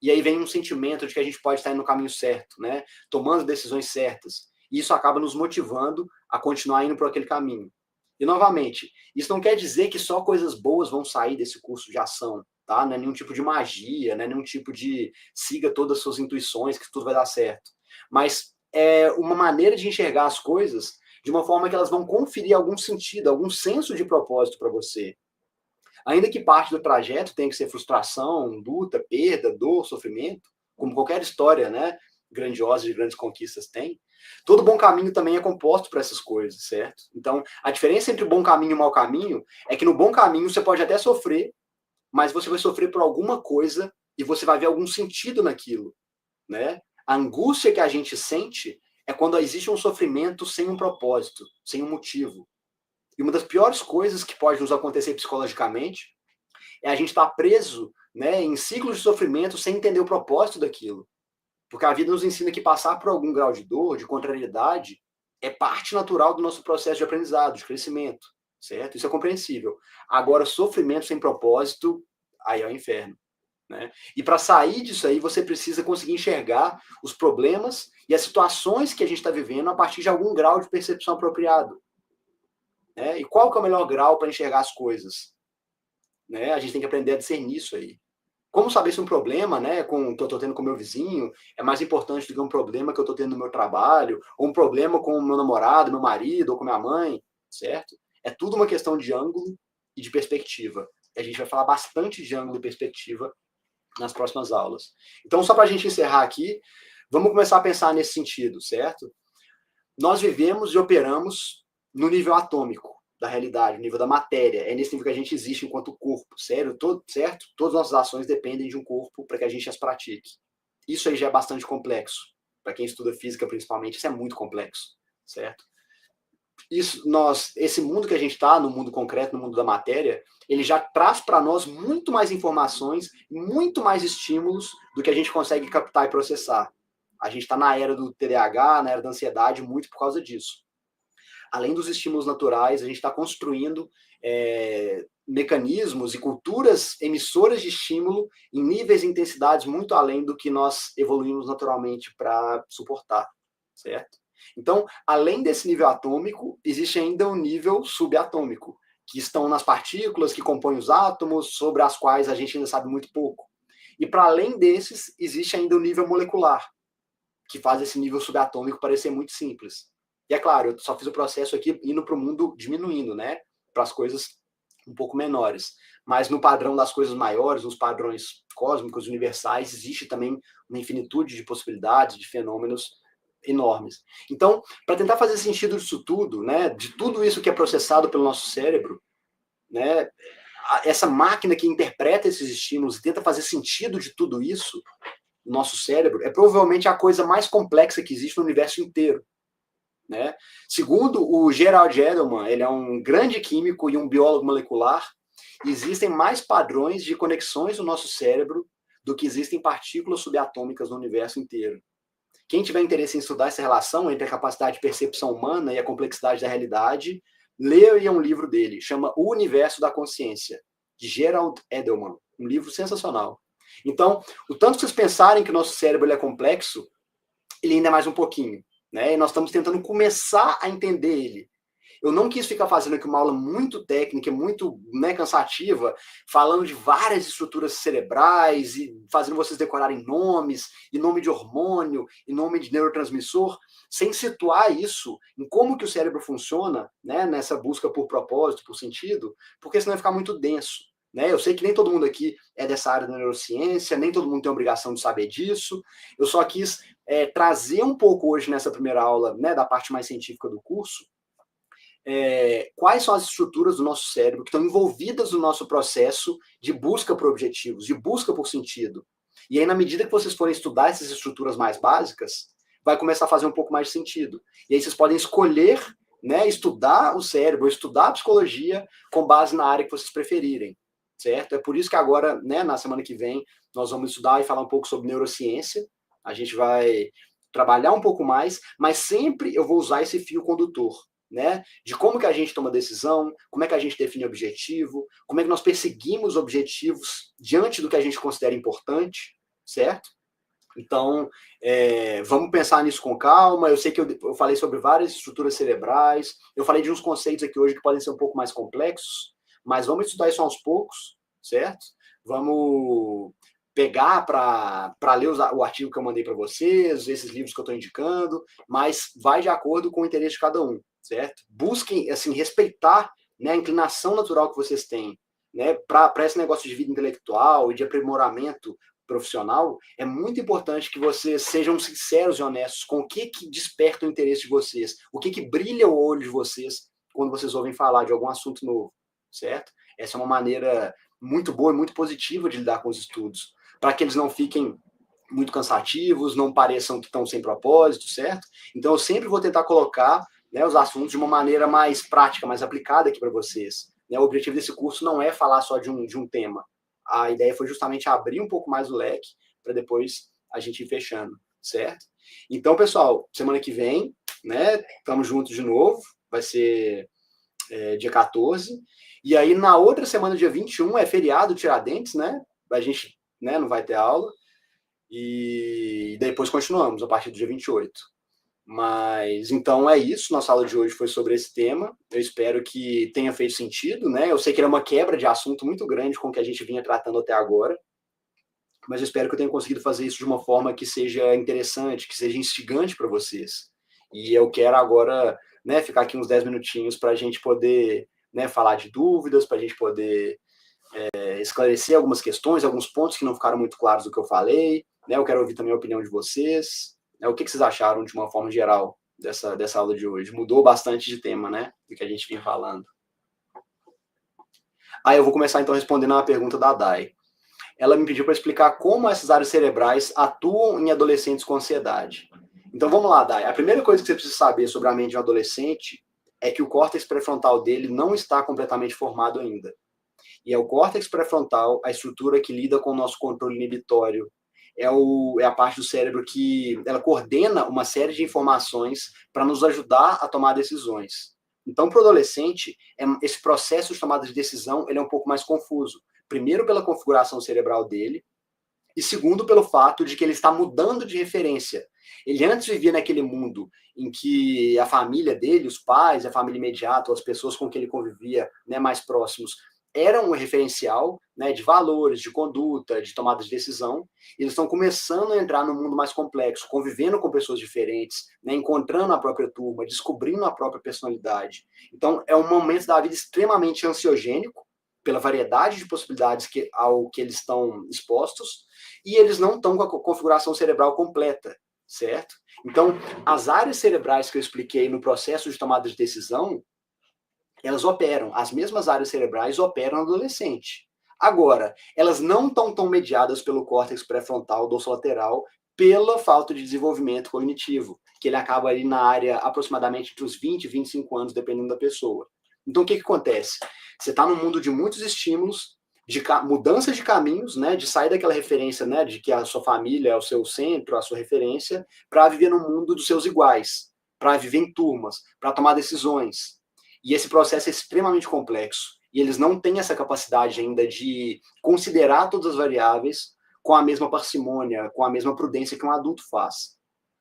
E aí vem um sentimento de que a gente pode estar indo no caminho certo, né, tomando decisões certas. E isso acaba nos motivando a continuar indo por aquele caminho. E, novamente, isso não quer dizer que só coisas boas vão sair desse curso de ação, tá? Não é nenhum tipo de magia, não é nenhum tipo de siga todas as suas intuições que tudo vai dar certo. Mas é uma maneira de enxergar as coisas de uma forma que elas vão conferir algum sentido, algum senso de propósito para você. Ainda que parte do trajeto tenha que ser frustração, luta, perda, dor, sofrimento, como qualquer história, né, grandiosa de grandes conquistas tem, todo bom caminho também é composto por essas coisas, certo? Então, a diferença entre o bom caminho e o mau caminho é que no bom caminho você pode até sofrer, mas você vai sofrer por alguma coisa e você vai ver algum sentido naquilo, né? A angústia que a gente sente é quando existe um sofrimento sem um propósito, sem um motivo. E uma das piores coisas que pode nos acontecer psicologicamente é a gente estar preso, né, em ciclos de sofrimento sem entender o propósito daquilo. Porque a vida nos ensina que passar por algum grau de dor, de contrariedade, é parte natural do nosso processo de aprendizado, de crescimento, certo? Isso é compreensível. Agora, sofrimento sem propósito, aí é o inferno. Né? E para sair disso aí, você precisa conseguir enxergar os problemas e as situações que a gente está vivendo a partir de algum grau de percepção apropriado. Né? E qual que é o melhor grau para enxergar as coisas? Né? A gente tem que aprender a discernir isso aí. Como saber se um problema, né, que eu estou tendo com o meu vizinho é mais importante do que um problema que eu estou tendo no meu trabalho, ou um problema com o meu namorado, meu marido, ou com minha mãe, certo? É tudo uma questão de ângulo e de perspectiva. A gente vai falar bastante de ângulo e perspectiva nas próximas aulas. Então, só para a gente encerrar aqui, vamos começar a pensar nesse sentido, certo? Nós vivemos e operamos no nível atômico da realidade, no nível da matéria. É nesse nível que a gente existe enquanto corpo, certo? Todas as nossas ações dependem de um corpo para que a gente as pratique. Isso aí já é bastante complexo. Para quem estuda física, principalmente, isso é muito complexo, certo? Esse mundo que a gente está, no mundo concreto, no mundo da matéria, ele já traz para nós muito mais informações, muito mais estímulos do que a gente consegue captar e processar. A gente está na era do TDAH, na era da ansiedade, muito por causa disso. Além dos estímulos naturais, a gente está construindo mecanismos e culturas emissoras de estímulo em níveis e intensidades muito além do que nós evoluímos naturalmente para suportar, certo? Então, além desse nível atômico, existe ainda um nível subatômico, que estão nas partículas que compõem os átomos, sobre as quais a gente ainda sabe muito pouco. E para além desses, existe ainda o nível molecular, que faz esse nível subatômico parecer muito simples. E é claro, eu só fiz o processo aqui indo para o mundo diminuindo, né? Para as coisas um pouco menores. Mas no padrão das coisas maiores, nos padrões cósmicos, universais, existe também uma infinitude de possibilidades, de fenômenos enormes. Então, para tentar fazer sentido disso tudo, né, de tudo isso que é processado pelo nosso cérebro, né, essa máquina que interpreta esses estímulos e tenta fazer sentido de tudo isso, o nosso cérebro, é provavelmente a coisa mais complexa que existe no universo inteiro. Né? Segundo o Gerald Edelman, ele é um grande químico e um biólogo molecular, existem mais padrões de conexões no nosso cérebro do que existem partículas subatômicas no universo inteiro. Quem tiver interesse em estudar essa relação entre a capacidade de percepção humana e a complexidade da realidade, leia um livro dele, chama O Universo da Consciência, de Gerald Edelman, um livro sensacional. Então, o tanto que vocês pensarem que o nosso cérebro é complexo, ele ainda é mais um pouquinho. Né? E nós estamos tentando começar a entender ele. Eu não quis ficar fazendo aqui uma aula muito técnica, muito, né, cansativa, falando de várias estruturas cerebrais e fazendo vocês decorarem nomes, e nome de hormônio, e nome de neurotransmissor, sem situar isso em como que o cérebro funciona, né, nessa busca por propósito, por sentido, porque senão vai ficar muito denso. Né? Eu sei que nem todo mundo aqui é dessa área da neurociência, nem todo mundo tem a obrigação de saber disso. Eu só quis trazer um pouco hoje nessa primeira aula, né, da parte mais científica do curso, quais são as estruturas do nosso cérebro que estão envolvidas no nosso processo de busca por objetivos, de busca por sentido. E aí, na medida que vocês forem estudar essas estruturas mais básicas, vai começar a fazer um pouco mais de sentido. E aí vocês podem escolher, né, estudar o cérebro, estudar a psicologia com base na área que vocês preferirem. Certo? É por isso que agora, né, na semana que vem, nós vamos estudar e falar um pouco sobre neurociência. A gente vai trabalhar um pouco mais, mas sempre eu vou usar esse fio condutor, né? De como que a gente toma decisão, como é que a gente define objetivo, como é que nós perseguimos objetivos diante do que a gente considera importante, certo? Então, vamos pensar nisso com calma. Eu sei que eu falei sobre várias estruturas cerebrais, eu falei de uns conceitos aqui hoje que podem ser um pouco mais complexos, mas vamos estudar isso aos poucos, certo? Vamos pegar para ler o artigo que eu mandei para vocês, esses livros que eu estou indicando, mas vai de acordo com o interesse de cada um, certo? Busquem, assim, respeitar, né, a inclinação natural que vocês têm, né, para esse negócio de vida intelectual e de aprimoramento profissional. É muito importante que vocês sejam sinceros e honestos com o que desperta o interesse de vocês, o que brilha o olho de vocês quando vocês ouvem falar de algum assunto novo, certo? Essa é uma maneira muito boa e muito positiva de lidar com os estudos, para que eles não fiquem muito cansativos, não pareçam que estão sem propósito, certo? Então, eu sempre vou tentar colocar, né, os assuntos de uma maneira mais prática, mais aplicada aqui para vocês. Né? O objetivo desse curso não é falar só de um tema. A ideia foi justamente abrir um pouco mais o leque, para depois a gente ir fechando, certo? Então, pessoal, semana que vem né? Estamos juntos de novo, vai ser dia 14. E aí, na outra semana, dia 21, é feriado Tiradentes, né? A gente, né, não vai ter aula. E depois continuamos, a partir do dia 28. Mas, então, é isso. Nossa aula de hoje foi sobre esse tema. Eu espero que tenha feito sentido, né? Eu sei que era uma quebra de assunto muito grande com o que a gente vinha tratando até agora. Mas eu espero que eu tenha conseguido fazer isso de uma forma que seja interessante, que seja instigante para vocês. E eu quero agora, né, ficar aqui uns 10 minutinhos para a gente poder, né, falar de dúvidas, para a gente poder esclarecer algumas questões, alguns pontos que não ficaram muito claros do que eu falei. Né, eu quero ouvir também a opinião de vocês. Né, o que vocês acharam de uma forma geral dessa aula de hoje? Mudou bastante de tema, né, do que a gente vinha falando. Eu vou começar então respondendo a pergunta da Dai. Ela me pediu para explicar como essas áreas cerebrais atuam em adolescentes com ansiedade. Então vamos lá, Dai. A primeira coisa que você precisa saber sobre a mente de um adolescente é que o córtex pré-frontal dele não está completamente formado ainda. E é o córtex pré-frontal a estrutura que lida com o nosso controle inibitório. É a parte do cérebro que ela coordena uma série de informações para nos ajudar a tomar decisões. Então, para o adolescente, esse processo de tomada de decisão ele é um pouco mais confuso. Primeiro, pela configuração cerebral dele, e segundo, pelo fato de que ele está mudando de referência. Ele antes vivia naquele mundo em que a família dele, os pais, a família imediata, as pessoas com quem ele convivia, né, mais próximos, eram um referencial, né, de valores, de conduta, de tomada de decisão. Eles estão começando a entrar no mundo mais complexo, convivendo com pessoas diferentes, né, encontrando a própria turma, descobrindo a própria personalidade. Então, é um momento da vida extremamente ansiogênico, pela variedade de possibilidades ao que eles estão expostos, e eles não estão com a configuração cerebral completa, certo? Então, as áreas cerebrais que eu expliquei no processo de tomada de decisão, elas operam, as mesmas áreas cerebrais operam no adolescente. Agora, elas não estão tão mediadas pelo córtex pré-frontal dorsolateral pela falta de desenvolvimento cognitivo, que ele acaba ali na área aproximadamente entre os 20 e 25 anos, dependendo da pessoa. Então, o que acontece? Você está num mundo de muitos estímulos, de mudanças de caminhos, né, de sair daquela referência, né, de que a sua família é o seu centro, a sua referência, para viver no mundo dos seus iguais, para viver em turmas, para tomar decisões. E esse processo é extremamente complexo. E eles não têm essa capacidade ainda de considerar todas as variáveis com a mesma parcimônia, com a mesma prudência que um adulto faz.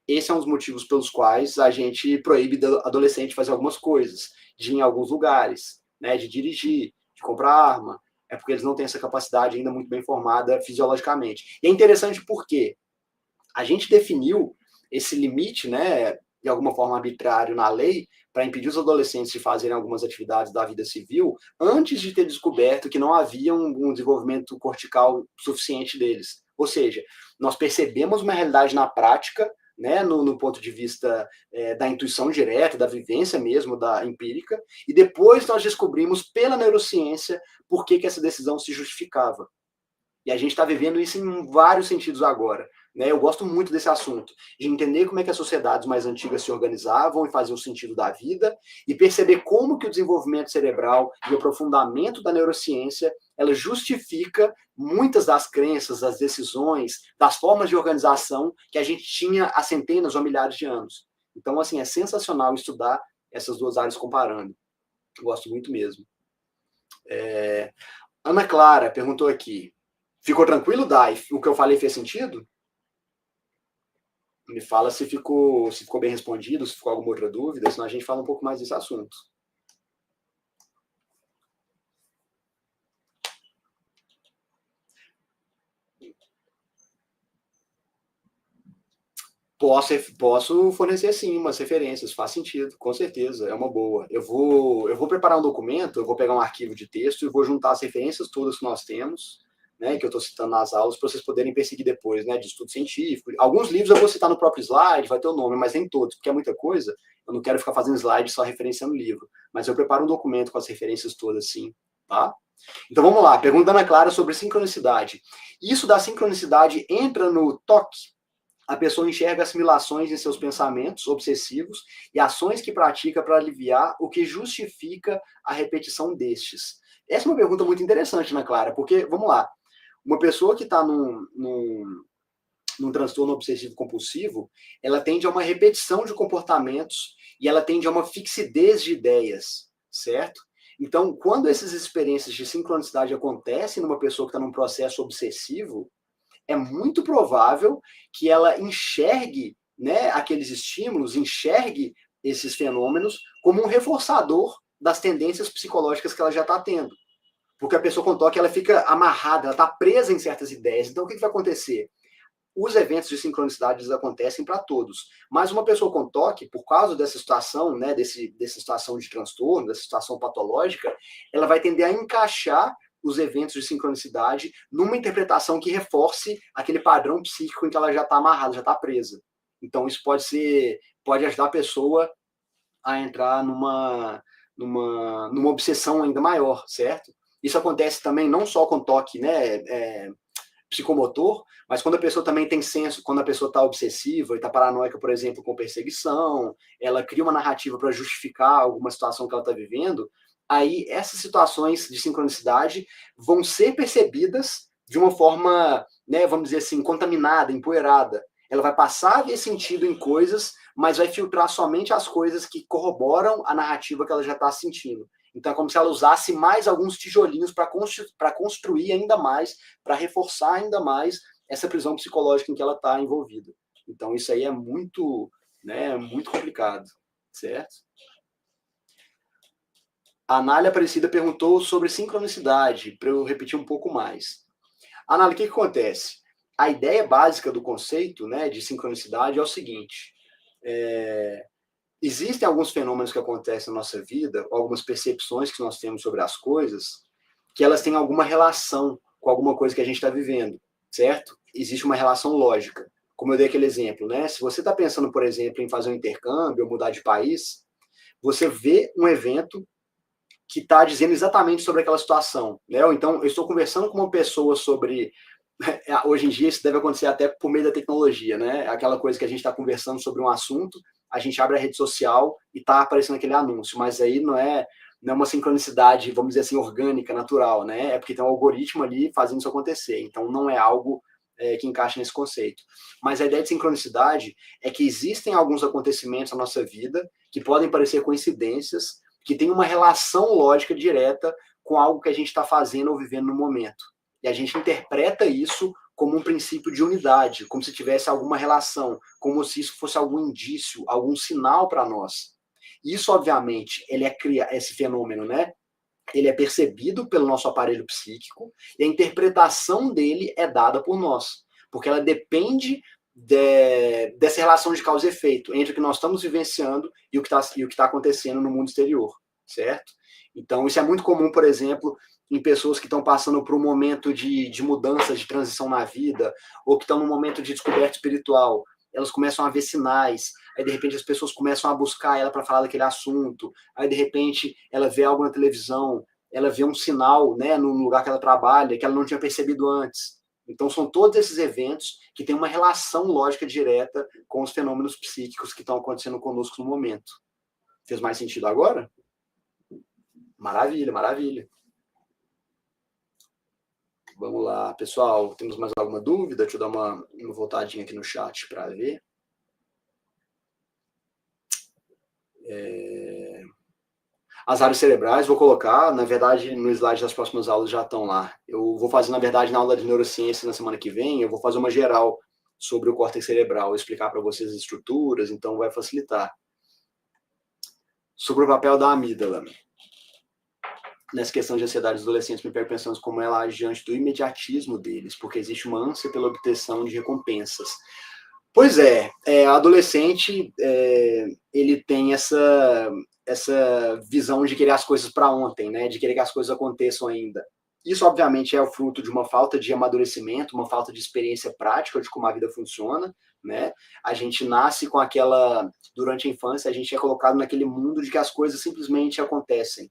Esse é um dos motivos pelos quais a gente proíbe do adolescente fazer algumas coisas, de ir em alguns lugares, né, de dirigir, de comprar arma. É porque eles não têm essa capacidade ainda muito bem formada fisiologicamente. E é interessante porque a gente definiu esse limite, né, de alguma forma arbitrário na lei, para impedir os adolescentes de fazerem algumas atividades da vida civil, antes de ter descoberto que não havia um desenvolvimento cortical suficiente deles. Ou seja, nós percebemos uma realidade na prática, né, no ponto de vista da intuição direta, da vivência mesmo, da empírica, e depois nós descobrimos pela neurociência por que essa decisão se justificava. E a gente está vivendo isso em vários sentidos agora. Né? Eu gosto muito desse assunto, de entender como é que as sociedades mais antigas se organizavam e faziam o sentido da vida, e perceber como que o desenvolvimento cerebral e o aprofundamento da neurociência, ela justifica muitas das crenças, das decisões, das formas de organização que a gente tinha há centenas ou milhares de anos. Então, assim, é sensacional estudar essas duas áreas comparando. Eu gosto muito mesmo. Ana Clara perguntou aqui, ficou tranquilo, Dai? O que eu falei fez sentido? Me fala se ficou bem respondido, se ficou alguma outra dúvida, senão a gente fala um pouco mais desse assunto. Posso fornecer sim umas referências, faz sentido, com certeza, é uma boa. Eu vou preparar um documento, eu vou pegar um arquivo de texto e vou juntar as referências todas que nós temos, né, que eu estou citando nas aulas, para vocês poderem perseguir depois, né, de estudo científico. Alguns livros eu vou citar no próprio slide, vai ter o nome, mas nem todos, porque é muita coisa, eu não quero ficar fazendo slide só referenciando o livro, mas eu preparo um documento com as referências todas, sim, tá? Então vamos lá, pergunta da Ana Clara sobre sincronicidade. Isso da sincronicidade entra no toque? A pessoa enxerga assimilações em seus pensamentos obsessivos e ações que pratica para aliviar o que justifica a repetição destes. Essa é uma pergunta muito interessante, Ana Clara, porque, vamos lá, uma pessoa que está num transtorno obsessivo compulsivo, ela tende a uma repetição de comportamentos e ela tende a uma fixidez de ideias, certo? Então, quando essas experiências de sincronicidade acontecem numa pessoa que está num processo obsessivo, é muito provável que ela enxergue, né, aqueles estímulos, enxergue esses fenômenos como um reforçador das tendências psicológicas que ela já está tendo. Porque a pessoa com toque, ela fica amarrada, ela está presa em certas ideias. Então, o que vai acontecer? Os eventos de sincronicidade acontecem para todos. Mas uma pessoa com toque, por causa dessa situação, né, dessa situação de transtorno, dessa situação patológica, ela vai tender a encaixar os eventos de sincronicidade numa interpretação que reforce aquele padrão psíquico em que ela já está amarrada, já está presa. Então, isso pode ajudar a pessoa a entrar numa obsessão ainda maior, certo? Isso acontece também não só com toque, né, psicomotor, mas quando a pessoa também tem senso, quando a pessoa está obsessiva e está paranoica, por exemplo, com perseguição, ela cria uma narrativa para justificar alguma situação que ela está vivendo, aí essas situações de sincronicidade vão ser percebidas de uma forma, né, vamos dizer assim, contaminada, empoeirada. Ela vai passar a ver sentido em coisas, mas vai filtrar somente as coisas que corroboram a narrativa que ela já está sentindo. Então é como se ela usasse mais alguns tijolinhos para construir ainda mais, para reforçar ainda mais essa prisão psicológica em que ela está envolvida. Então isso aí é muito, né, muito complicado, certo? A Anália Aparecida perguntou sobre sincronicidade, para eu repetir um pouco mais. Anália, o que acontece? A ideia básica do conceito, né, de sincronicidade é o seguinte: existem alguns fenômenos que acontecem na nossa vida, algumas percepções que nós temos sobre as coisas, que elas têm alguma relação com alguma coisa que a gente está vivendo, certo? Existe uma relação lógica. Como eu dei aquele exemplo, né? Se você está pensando, por exemplo, em fazer um intercâmbio ou mudar de país, você vê um evento que está dizendo exatamente sobre aquela situação, né? Ou então, eu estou conversando com uma pessoa sobre... Hoje em dia, isso deve acontecer até por meio da tecnologia, né? Aquela coisa que a gente está conversando sobre um assunto, a gente abre a rede social e está aparecendo aquele anúncio, mas aí não é uma sincronicidade, vamos dizer assim, orgânica, natural, né? É porque tem um algoritmo ali fazendo isso acontecer. Então, não é algo que encaixa nesse conceito. Mas a ideia de sincronicidade é que existem alguns acontecimentos na nossa vida que podem parecer coincidências, que têm uma relação lógica direta com algo que a gente está fazendo ou vivendo no momento. E a gente interpreta isso como um princípio de unidade, como se tivesse alguma relação, como se isso fosse algum indício, algum sinal para nós. Isso, obviamente, esse fenômeno, né? Ele é percebido pelo nosso aparelho psíquico e a interpretação dele é dada por nós, porque ela depende dessa relação de causa e efeito entre o que nós estamos vivenciando e o que está acontecendo no mundo exterior, certo? Então, isso é muito comum, por exemplo, em pessoas que estão passando por um momento de mudança, de transição na vida, ou que estão num momento de descoberta espiritual. Elas começam a ver sinais, aí de repente as pessoas começam a buscar ela para falar daquele assunto, aí de repente ela vê algo na televisão, ela vê um sinal, né, no lugar que ela trabalha, que ela não tinha percebido antes. Então são todos esses eventos que têm uma relação lógica direta com os fenômenos psíquicos que estão acontecendo conosco no momento. Fez mais sentido agora? Maravilha, maravilha. Vamos lá, pessoal. Temos mais alguma dúvida? Deixa eu dar uma voltadinha aqui no chat para ver. As áreas cerebrais, vou colocar, na verdade, no slide das próximas aulas já estão lá. Eu vou fazer, na verdade, na aula de neurociência na semana que vem, eu vou fazer uma geral sobre o córtex cerebral, explicar para vocês as estruturas, então vai facilitar. Sobre o papel da amígdala. Nessa questão de ansiedade dos adolescentes, me pego pensando como ela age diante do imediatismo deles, porque existe uma ânsia pela obtenção de recompensas. Pois é, adolescente, ele tem essa visão de querer as coisas para ontem, né? De querer que as coisas aconteçam ainda. Isso, obviamente, é o fruto de uma falta de amadurecimento, uma falta de experiência prática de como a vida funciona, né? A gente nasce com durante a infância, a gente é colocado naquele mundo de que as coisas simplesmente acontecem.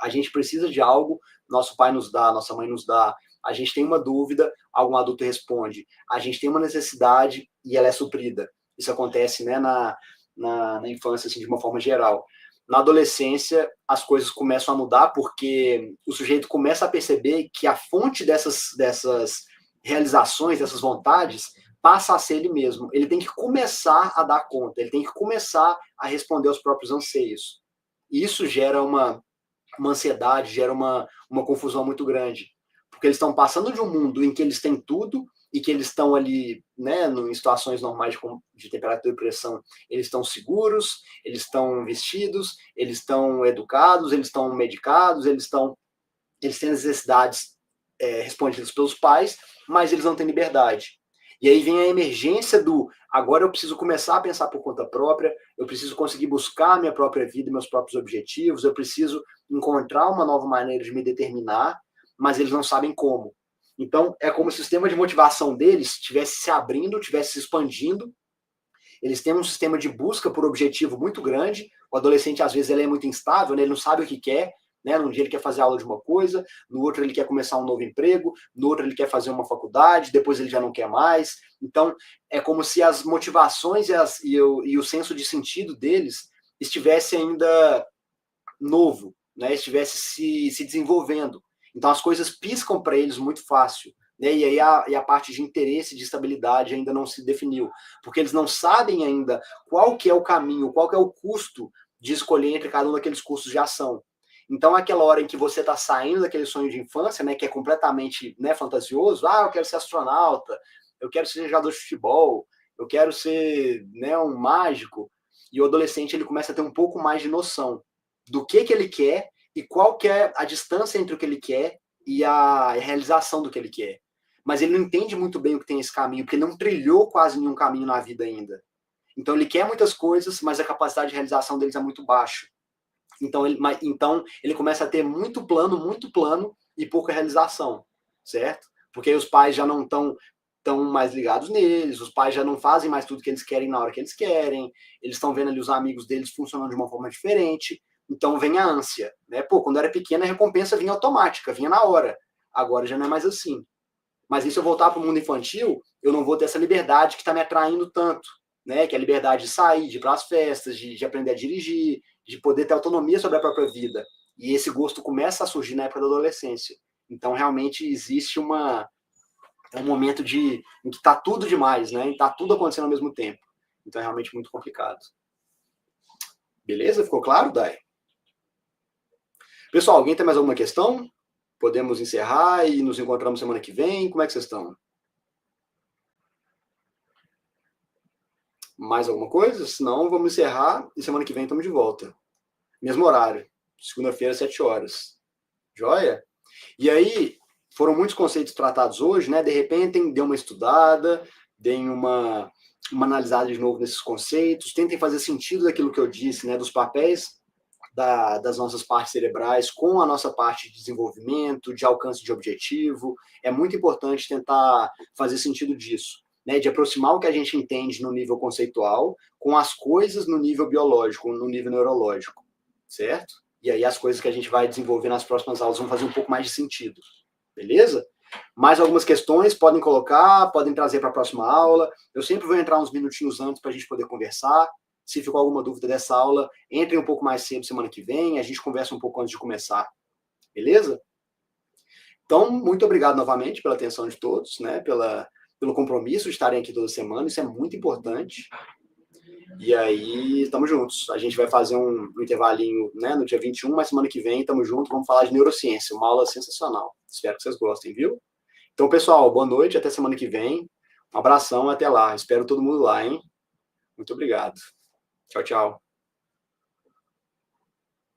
A gente precisa de algo, nosso pai nos dá, nossa mãe nos dá. A gente tem uma dúvida, algum adulto responde. A gente tem uma necessidade e ela é suprida. Isso acontece, né, na infância, assim, de uma forma geral. Na adolescência, as coisas começam a mudar porque o sujeito começa a perceber que a fonte dessas realizações, dessas vontades, passa a ser ele mesmo. Ele tem que começar a dar conta, ele tem que começar a responder aos próprios anseios. E isso gera uma ansiedade, gera uma confusão muito grande. Porque eles estão passando de um mundo em que eles têm tudo e que eles estão ali, né, em situações normais de temperatura e pressão, eles estão seguros, eles estão vestidos, eles estão educados, eles estão medicados, eles têm necessidades respondidas pelos pais, mas eles não têm liberdade. E aí vem a emergência do agora eu preciso começar a pensar por conta própria, eu preciso conseguir buscar a minha própria vida, meus próprios objetivos, eu preciso encontrar uma nova maneira de me determinar, mas eles não sabem como. Então, é como se o sistema de motivação deles estivesse se abrindo, estivesse se expandindo. Eles têm um sistema de busca por objetivo muito grande. O adolescente, às vezes, ele é muito instável, né? Ele não sabe o que quer. Né? Num dia ele quer fazer aula de uma coisa, no outro ele quer começar um novo emprego, no outro ele quer fazer uma faculdade, depois ele já não quer mais. Então, é como se as motivações e o senso de sentido deles estivesse ainda novo, né? Estivesse se desenvolvendo. Então, as coisas piscam para eles muito fácil. Né? E aí a parte de interesse, de estabilidade ainda não se definiu. Porque eles não sabem ainda qual que é o caminho, qual que é o custo de escolher entre cada um daqueles custos de ação. Então, aquela hora em que você está saindo daquele sonho de infância, né, que é completamente, né, fantasioso, eu quero ser astronauta, eu quero ser jogador de futebol, eu quero ser, né, um mágico, e o adolescente ele começa a ter um pouco mais de noção do que ele quer e qual que é a distância entre o que ele quer e a realização do que ele quer. Mas ele não entende muito bem o que tem esse caminho, porque ele não trilhou quase nenhum caminho na vida ainda. Então, ele quer muitas coisas, mas a capacidade de realização deles é muito baixa. Então ele começa a ter muito plano e pouca realização, certo? Porque aí os pais já não estão tão mais ligados neles, os pais já não fazem mais tudo que eles querem na hora que eles querem, eles estão vendo ali os amigos deles funcionando de uma forma diferente, então vem a ânsia, né? Pô, quando eu era pequena a recompensa vinha automática, vinha na hora, agora já não é mais assim. Mas e se eu voltar para o mundo infantil, eu não vou ter essa liberdade que está me atraindo tanto, né? Que é a liberdade de sair, de ir para as festas, de aprender a dirigir, de poder ter autonomia sobre a própria vida. E esse gosto começa a surgir na época da adolescência. Então, realmente, existe um momento em que está tudo demais, né? E está tudo acontecendo ao mesmo tempo. Então, é realmente muito complicado. Beleza? Ficou claro, Dai? Pessoal, alguém tem mais alguma questão? Podemos encerrar e nos encontramos semana que vem? Como é que vocês estão? Mais alguma coisa? Se não, vamos encerrar e semana que vem estamos de volta. Mesmo horário. Segunda-feira, 7 horas. Joia? E aí, foram muitos conceitos tratados hoje, né? De repente, dê uma estudada, deem uma analisada de novo nesses conceitos, tentem fazer sentido daquilo que eu disse, né? Dos papéis das nossas partes cerebrais com a nossa parte de desenvolvimento, de alcance de objetivo. É muito importante tentar fazer sentido disso, né? De aproximar o que a gente entende no nível conceitual com as coisas no nível biológico, no nível neurológico, certo? E aí as coisas que a gente vai desenvolver nas próximas aulas vão fazer um pouco mais de sentido, beleza? Mais algumas questões podem colocar, podem trazer para a próxima aula. Eu sempre vou entrar uns minutinhos antes para a gente poder conversar. Se ficou alguma dúvida dessa aula, entre um pouco mais cedo semana que vem, a gente conversa um pouco antes de começar, beleza? Então, muito obrigado novamente pela atenção de todos, né? Pelo compromisso de estarem aqui toda semana, isso é muito importante. E aí, estamos juntos. A gente vai fazer um intervalinho, né, no dia 21, mas semana que vem estamos juntos, vamos falar de neurociência, uma aula sensacional. Espero que vocês gostem, viu? Então, pessoal, boa noite, até semana que vem. Um abração, até lá. Espero todo mundo lá, hein? Muito obrigado. Tchau, tchau.